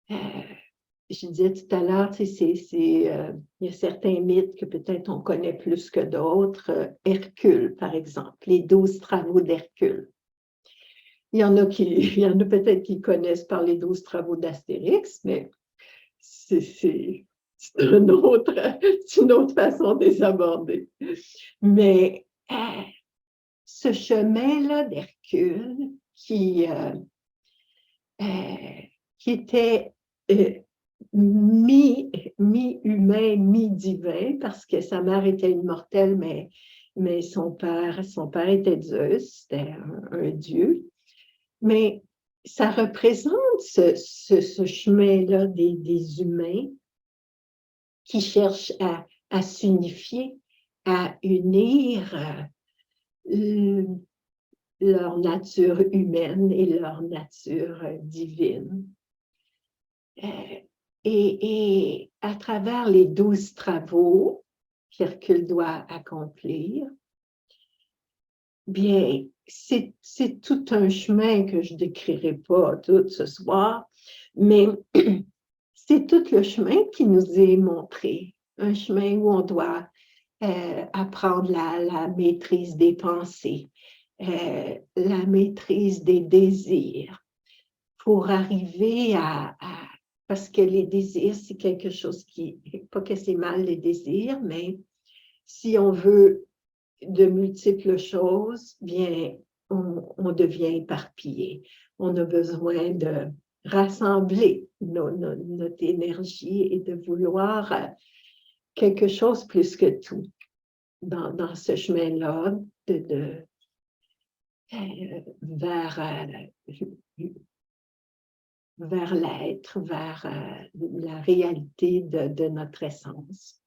Speaker 1: Je disais tout à l'heure, il y a certains mythes que peut-être on connaît plus que d'autres. Hercule, par exemple, les 12 travaux d'Hercule. Il y en a peut-être qui connaissent par les 12 travaux d'Astérix, mais c'est une autre façon de les aborder. Mais ce chemin-là d'Hercule qui était mi-humain, mi-divin, parce que sa mère était immortelle, mais son père était Zeus, c'était un dieu. Mais ça représente ce chemin-là des humains qui cherchent à s'unifier, à unir leur nature humaine et leur nature divine. Et à travers les 12 travaux qu'Hercule doit accomplir, bien, c'est tout un chemin que je ne décrirai pas tout ce soir, mais c'est tout le chemin qui nous est montré, un chemin où on doit apprendre la maîtrise des pensées, la maîtrise des désirs, pour arriver parce que les désirs, c'est quelque chose pas que c'est mal les désirs, mais si on veut de multiples choses, bien, on devient éparpillé. On a besoin de rassembler notre énergie et de vouloir quelque chose plus que tout dans ce chemin-là vers l'être, vers la réalité de notre essence.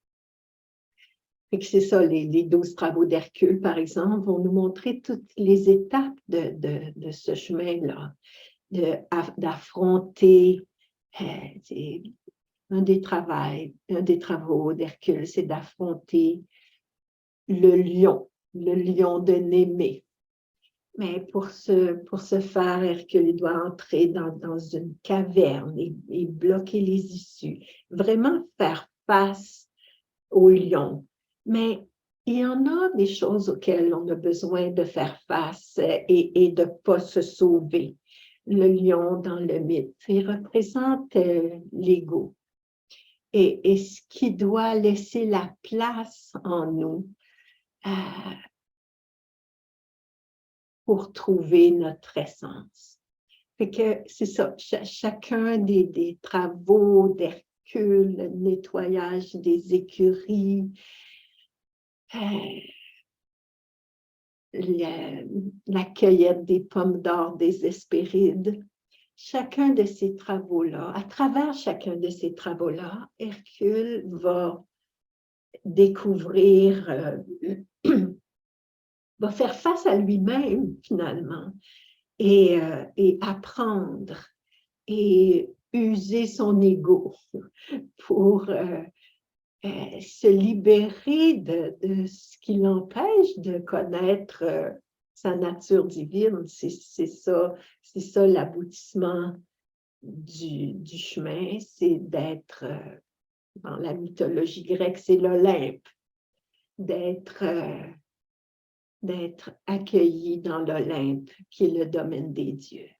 Speaker 1: Fait que c'est ça, les 12 travaux d'Hercule, par exemple, vont nous montrer toutes les étapes de ce chemin-là, d'affronter. Un des travaux d'Hercule, c'est d'affronter le lion de Némée. Mais pour ce faire, Hercule doit entrer dans une caverne et bloquer les issues, vraiment faire face au lion. Mais il y en a des choses auxquelles on a besoin de faire face et de ne pas se sauver. Le lion dans le mythe, il représente l'ego. Et ce qui doit laisser la place en nous pour trouver notre essence. Fait que c'est ça, chacun des travaux d'Hercule, le nettoyage des écuries, la cueillette des pommes d'or des Hespérides, chacun de ces travaux-là, à travers chacun de ces travaux-là, Hercule va découvrir, va faire face à lui-même finalement et apprendre et user son ego pour se libérer de ce qui l'empêche de connaître sa nature divine. C'est ça l'aboutissement du chemin, c'est d'être, dans la mythologie grecque, c'est l'Olympe, d'être accueilli dans l'Olympe, qui est le domaine des dieux.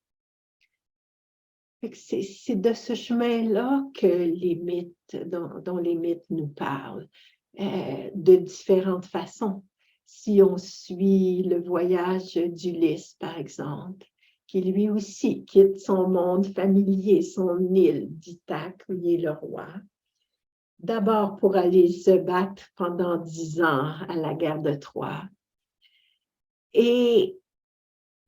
Speaker 1: C'est de ce chemin-là que les mythes, dont les mythes nous parlent, de différentes façons. Si on suit le voyage d'Ulysse, par exemple, qui lui aussi quitte son monde familier, son île d'Ithaque, où il est le roi, d'abord pour aller se battre pendant 10 ans à la guerre de Troie. Et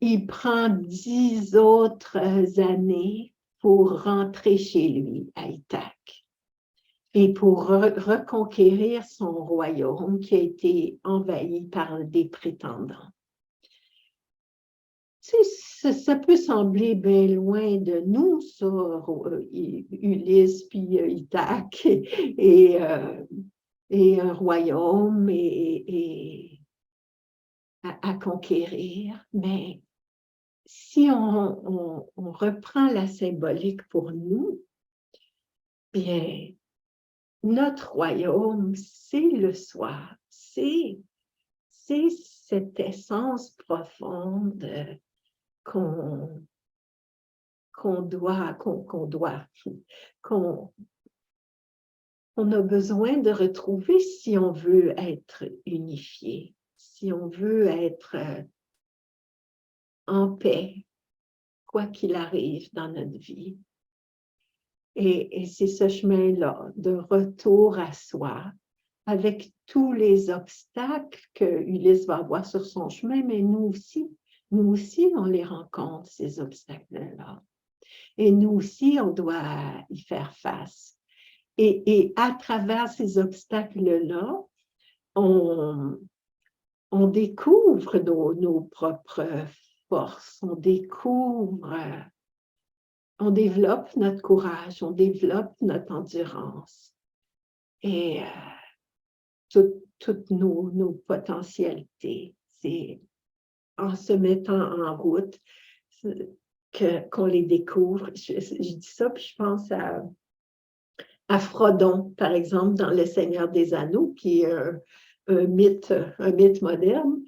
Speaker 1: il prend 10 autres années pour rentrer chez lui à Ithaque et pour reconquérir son royaume qui a été envahi par des prétendants. Ça peut sembler bien loin de nous, ça, Ulysse puis Ithaque et un royaume à conquérir, mais si on reprend la symbolique pour nous, bien, notre royaume, c'est le soi, c'est cette essence profonde qu'on a besoin de retrouver si on veut être unifié, si on veut être en paix, quoi qu'il arrive dans notre vie. Et c'est ce chemin-là de retour à soi, avec tous les obstacles que Ulysse va avoir sur son chemin, mais nous aussi, on les rencontre, ces obstacles-là. Et nous aussi, on doit y faire face. Et à travers ces obstacles-là, on découvre nos propres forces, on développe notre courage, on développe notre endurance et toutes nos potentialités. C'est en se mettant en route qu'on les découvre. Je dis ça, puis je pense à Frodon, par exemple, dans Le Seigneur des Anneaux, qui est un mythe moderne.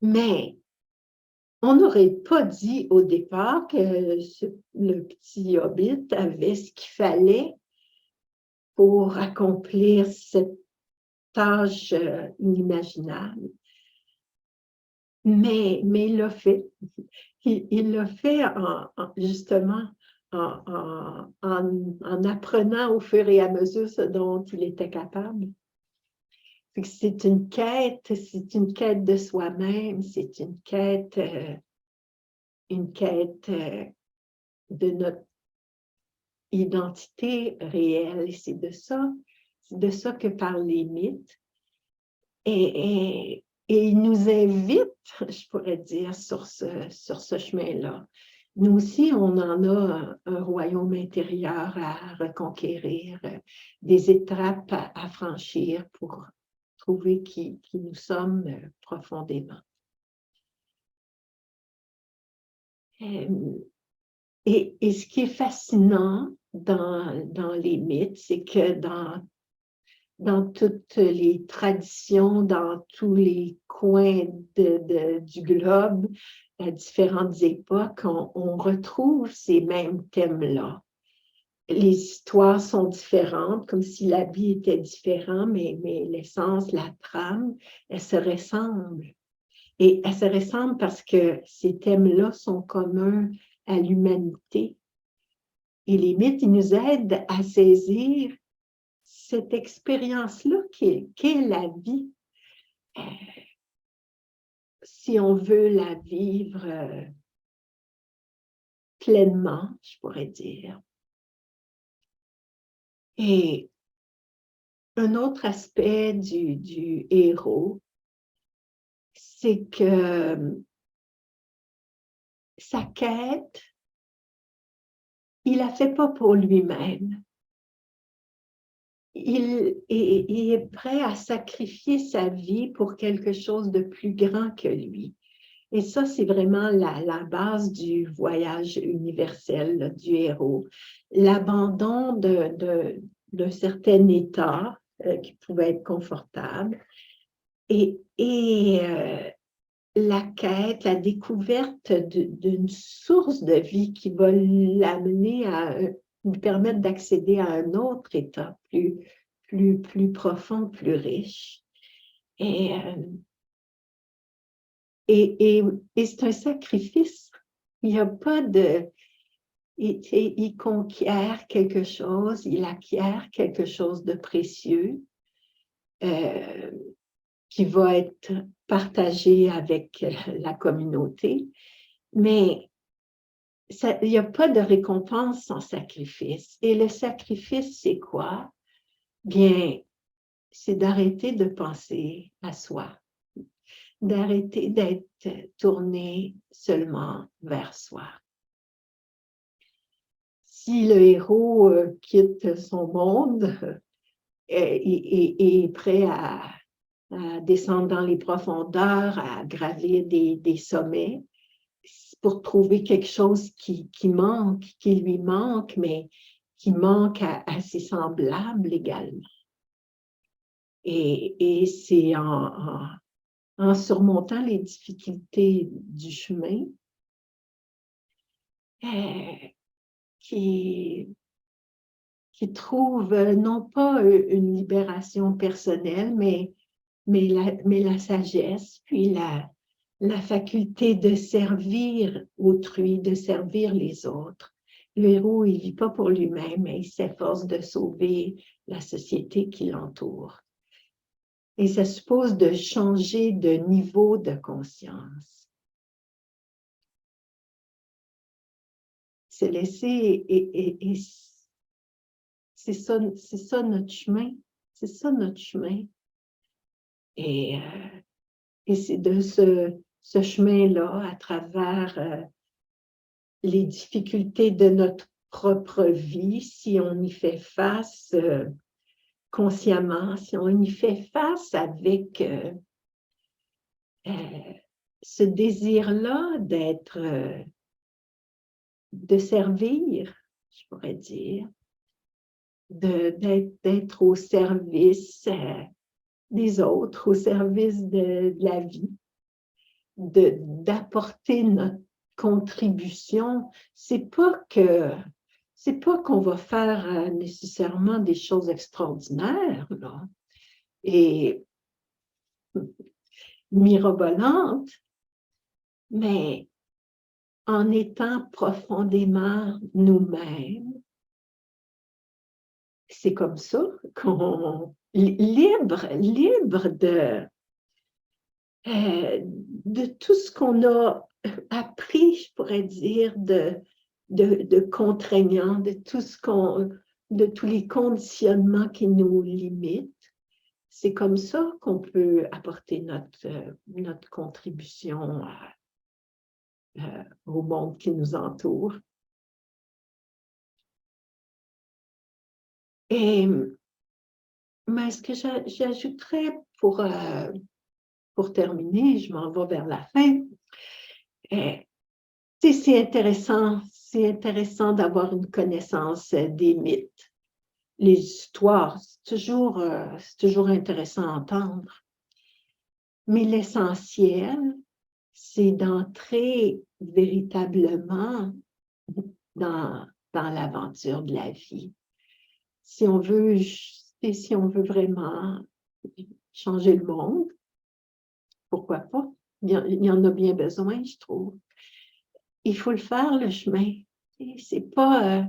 Speaker 1: Mais on n'aurait pas dit au départ que le petit hobbit avait ce qu'il fallait pour accomplir cette tâche inimaginable. Mais il l'a fait. Il l'a fait justement en apprenant au fur et à mesure ce dont il était capable. C'est une quête de soi-même, c'est une quête de notre identité réelle. Et c'est de ça, de ça que parlent les mythes. Et il nous invite, je pourrais dire, sur ce chemin-là. Nous aussi, on en a un royaume intérieur à reconquérir, des étapes à franchir pour trouver qui nous sommes profondément. Et ce qui est fascinant dans les mythes, c'est que dans toutes les traditions, dans tous les coins du globe, à différentes époques, on retrouve ces mêmes thèmes-là. Les histoires sont différentes, comme si la vie était différente, mais l'essence, la trame, elles se ressemblent. Et elles se ressemblent parce que ces thèmes-là sont communs à l'humanité. Et les mythes, ils nous aident à saisir cette expérience-là qu'est la vie. Si on veut la vivre pleinement, je pourrais dire. Et un autre aspect du héros, c'est que sa quête, il ne la fait pas pour lui-même. Il est prêt à sacrifier sa vie pour quelque chose de plus grand que lui. Et ça, c'est vraiment la base du voyage universel là, du héros. L'abandon d'un certain état qui pouvait être confortable et la quête, la découverte d'une source de vie qui va l'amener à lui permettre d'accéder à un autre état plus profond, plus riche. Et c'est un sacrifice. Il n'y a pas de... Il conquiert quelque chose, il acquiert quelque chose de précieux qui va être partagé avec la communauté, mais il n'y a pas de récompense sans sacrifice. Et le sacrifice, c'est quoi? Bien, c'est d'arrêter de penser à soi, d'arrêter d'être tourné seulement vers soi. Si le héros quitte son monde et est prêt à descendre dans les profondeurs, à gravir des sommets pour trouver quelque chose qui lui manque, mais qui manque à ses semblables également. Et c'est en surmontant les difficultés du chemin qui trouve non pas une libération personnelle, mais la sagesse, puis la faculté de servir autrui, de servir les autres. Le héros, il ne vit pas pour lui-même, mais il s'efforce de sauver la société qui l'entoure. Et ça suppose de changer de niveau de conscience. Se laisser, et c'est ça notre chemin. C'est ça notre chemin. Et c'est de ce chemin-là, à travers les difficultés de notre propre vie, si on y fait face consciemment, si on y fait face avec ce désir-là de servir, je pourrais dire, d'être au service des autres, au service de la vie, d'apporter notre contribution. C'est pas qu'on va faire nécessairement des choses extraordinaires, là, et mirobolantes, mais en étant profondément nous-mêmes, c'est comme ça qu'on libre de tout ce qu'on a appris, je pourrais dire, de contraignant, de tout ce de tous les conditionnements qui nous limitent. C'est comme ça qu'on peut apporter notre contribution au monde qui nous entoure. Et mais ce que j'ajouterais pour terminer, je m'en vais vers la fin, c'est intéressant d'avoir une connaissance des mythes. Les histoires, c'est toujours intéressant à entendre. Mais l'essentiel, c'est d'entrer véritablement dans l'aventure de la vie. Si on veut vraiment changer le monde, pourquoi pas? Il y en a bien besoin, je trouve. Il faut le faire, le chemin. C'est pas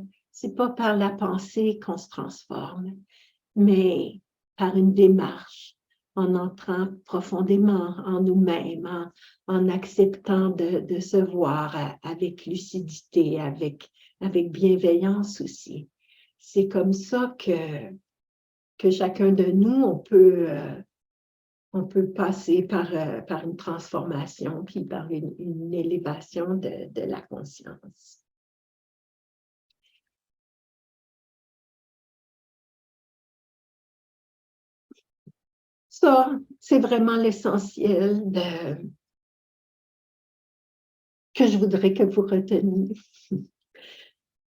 Speaker 1: par la pensée qu'on se transforme, mais par une démarche, en entrant profondément en nous-mêmes, en acceptant de se voir avec lucidité, avec bienveillance aussi. C'est comme ça que chacun de nous, on peut passer par une transformation, puis par une élévation de la conscience. Ça, c'est vraiment l'essentiel que je voudrais que vous reteniez.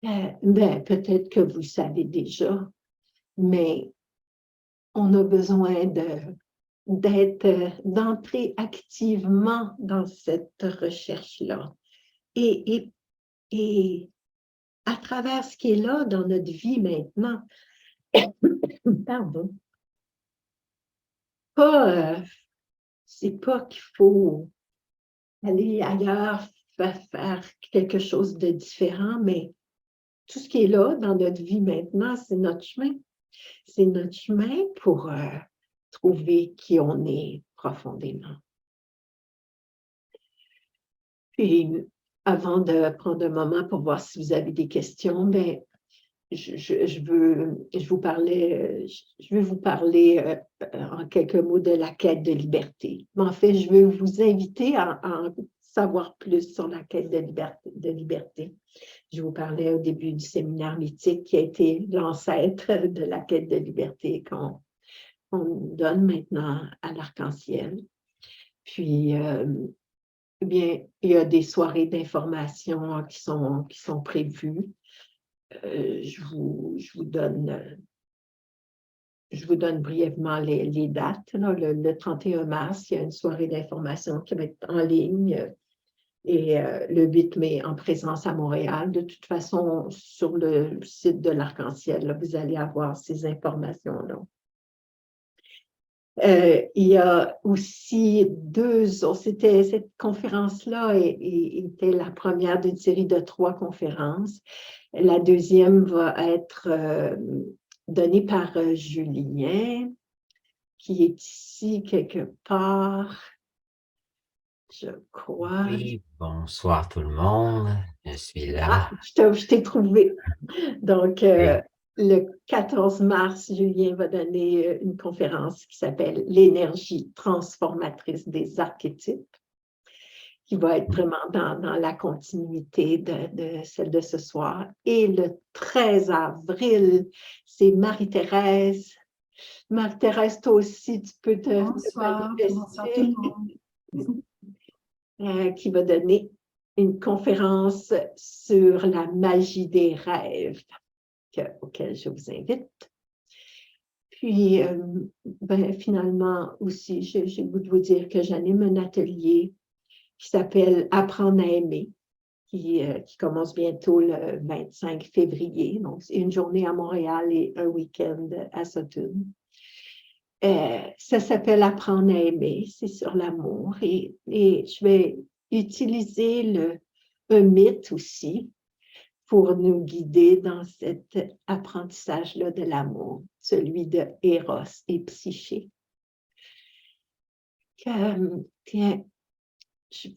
Speaker 1: Peut-être que vous le savez déjà, mais on a besoin d'entrer activement dans cette recherche-là. Et à travers ce qui est là dans notre vie maintenant, pardon, c'est pas qu'il faut aller ailleurs, faire quelque chose de différent, mais tout ce qui est là dans notre vie maintenant, c'est notre chemin. C'est notre chemin pour trouver qui on est profondément. Puis, avant de prendre un moment pour voir si vous avez des questions, je vais vous parler en quelques mots de la quête de liberté. Mais en fait, je veux vous inviter à en savoir plus sur la quête de liberté. Je vous parlais au début du séminaire mythique qui a été l'ancêtre de la quête de liberté qu'on donne maintenant à l'Arc-en-Ciel. Puis, bien, il y a des soirées d'information qui sont prévues. Je vous donne brièvement les dates. Là. Le 31 mars, il y a une soirée d'information qui va être en ligne et le 8 mai en présence à Montréal. De toute façon, sur le site de l'Arc-en-Ciel, vous allez avoir ces informations-là. Il y a aussi cette conférence-là était la première d'une série de 3 conférences. La deuxième va être donnée par Julien, qui est ici quelque part, je crois.
Speaker 6: Oui, bonsoir tout le monde, je suis là.
Speaker 1: Je t'ai trouvé. Donc,
Speaker 6: Oui.
Speaker 1: le 14 mars, Julien va donner une conférence qui s'appelle « L'énergie transformatrice des archétypes », qui va être vraiment dans la continuité de celle de ce soir. Et le 13 avril, c'est Marie-Thérèse. Marie-Thérèse, toi aussi, tu peux te manifester.
Speaker 7: Bonsoir tout le monde.
Speaker 1: Qui va donner une conférence sur la magie des rêves, auquel je vous invite. Puis, finalement aussi, j'ai le goût de vous dire que j'anime un atelier qui s'appelle « Apprendre à aimer », qui commence bientôt le 25 février. Donc, c'est une journée à Montréal et un week-end à Sutton. Ça s'appelle « Apprendre à aimer », c'est sur l'amour. Et je vais utiliser un mythe aussi pour nous guider dans cet apprentissage-là de l'amour, celui de Eros et Psyché. Tiens, je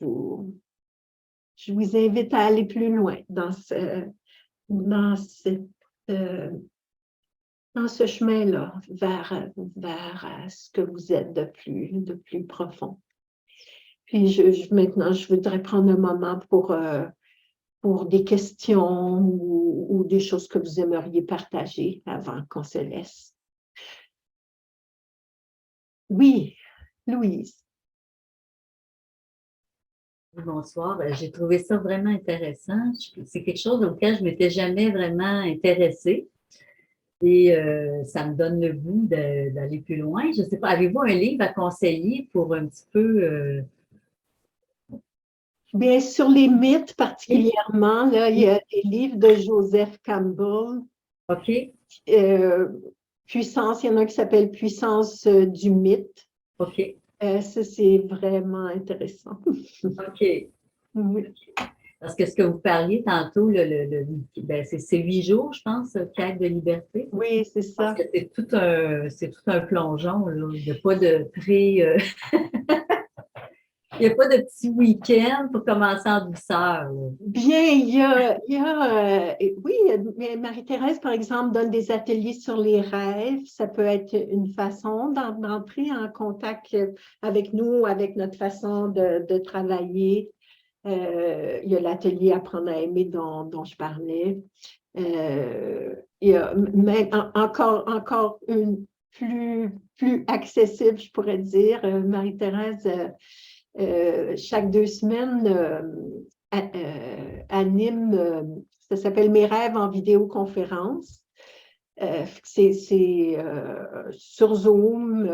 Speaker 1: vous invite à aller plus loin dans cette dans ce chemin-là, vers ce que vous êtes de plus profond. Puis maintenant, je voudrais prendre un moment pour des questions ou des choses que vous aimeriez partager avant qu'on se laisse. Oui, Louise.
Speaker 8: Bonsoir. J'ai trouvé ça vraiment intéressant. C'est quelque chose auquel je ne m'étais jamais vraiment intéressée. Et ça me donne le goût d'aller plus loin. Je ne sais pas, avez-vous un livre à conseiller pour un petit peu...
Speaker 1: Bien, sur les mythes particulièrement, là, il y a des livres de Joseph Campbell.
Speaker 8: OK.
Speaker 1: Puissance, il y en a un qui s'appelle Puissance du mythe.
Speaker 8: OK.
Speaker 1: Ça, c'est vraiment intéressant.
Speaker 8: OK.
Speaker 1: Oui.
Speaker 8: Parce que ce que vous parliez tantôt, c'est 8 jours, je pense, quête de liberté.
Speaker 1: Oui, c'est ça.
Speaker 8: Parce que c'est tout un plongeon, là. Il n'y a pas de il n'y a pas de petit week-end pour commencer en douceur, là.
Speaker 1: Bien, oui, mais Marie-Thérèse, par exemple, donne des ateliers sur les rêves. Ça peut être une façon d'entrer en contact avec nous, avec notre façon de travailler. Il y a l'atelier Apprendre à aimer dont je parlais. Il y a même encore une plus accessible, je pourrais dire. Marie-Thérèse, chaque 2 semaines, anime, ça s'appelle Mes rêves en vidéoconférence. C'est sur Zoom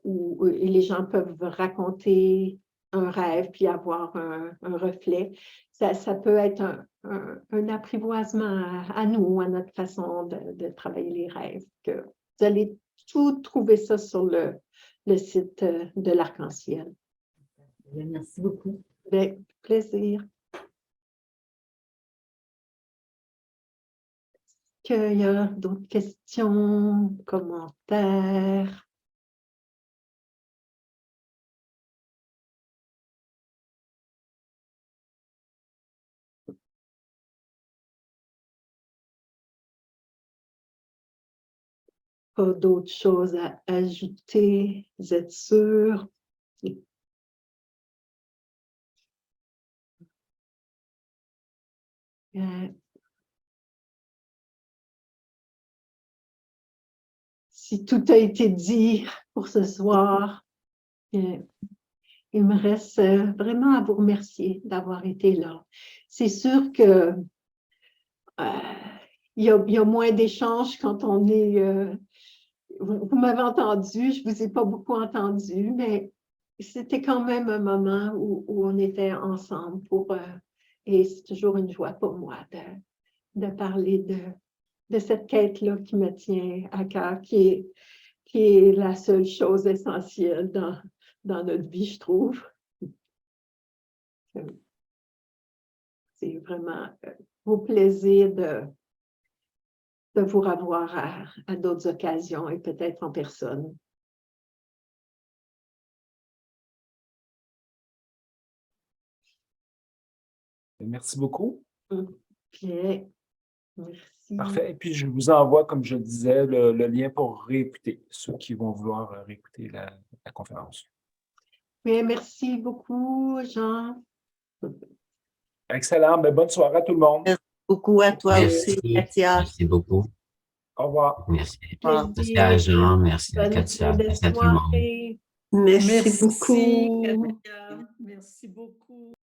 Speaker 1: où les gens peuvent raconter un rêve puis avoir un reflet. Ça peut être un apprivoisement à nous, à notre façon de travailler les rêves. Vous allez tout trouver ça sur le site de l'Arc-en-Ciel.
Speaker 8: Merci beaucoup.
Speaker 1: Avec plaisir. Est-ce qu'il y a d'autres questions, commentaires? Pas d'autres choses à ajouter, vous êtes sûr? Si tout a été dit pour ce soir, il me reste vraiment à vous remercier d'avoir été là. C'est sûr que il y a moins d'échanges quand on est... vous m'avez entendu, je ne vous ai pas beaucoup entendu, mais c'était quand même un moment où on était ensemble et c'est toujours une joie pour moi de parler de cette quête-là qui me tient à cœur, qui est la seule chose essentielle dans notre vie, je trouve. C'est vraiment au plaisir de vous revoir à d'autres occasions et peut-être en personne.
Speaker 9: Merci beaucoup.
Speaker 1: Bien. Merci.
Speaker 9: Parfait. Et puis, je vous envoie, comme je le disais, le lien pour réécouter, ceux qui vont vouloir réécouter la conférence.
Speaker 1: Bien, merci beaucoup, Jean.
Speaker 9: Excellent. Bien, bonne soirée à tout le monde.
Speaker 3: Merci beaucoup à toi
Speaker 6: Merci.
Speaker 3: aussi, Katia.
Speaker 6: Merci beaucoup.
Speaker 9: Au revoir.
Speaker 6: Merci.
Speaker 3: revoir.
Speaker 6: Merci à Jean, merci à
Speaker 1: Bonne
Speaker 6: Katia, merci à tout le monde.
Speaker 1: soirée.
Speaker 3: Merci beaucoup.
Speaker 5: Katia. Merci beaucoup.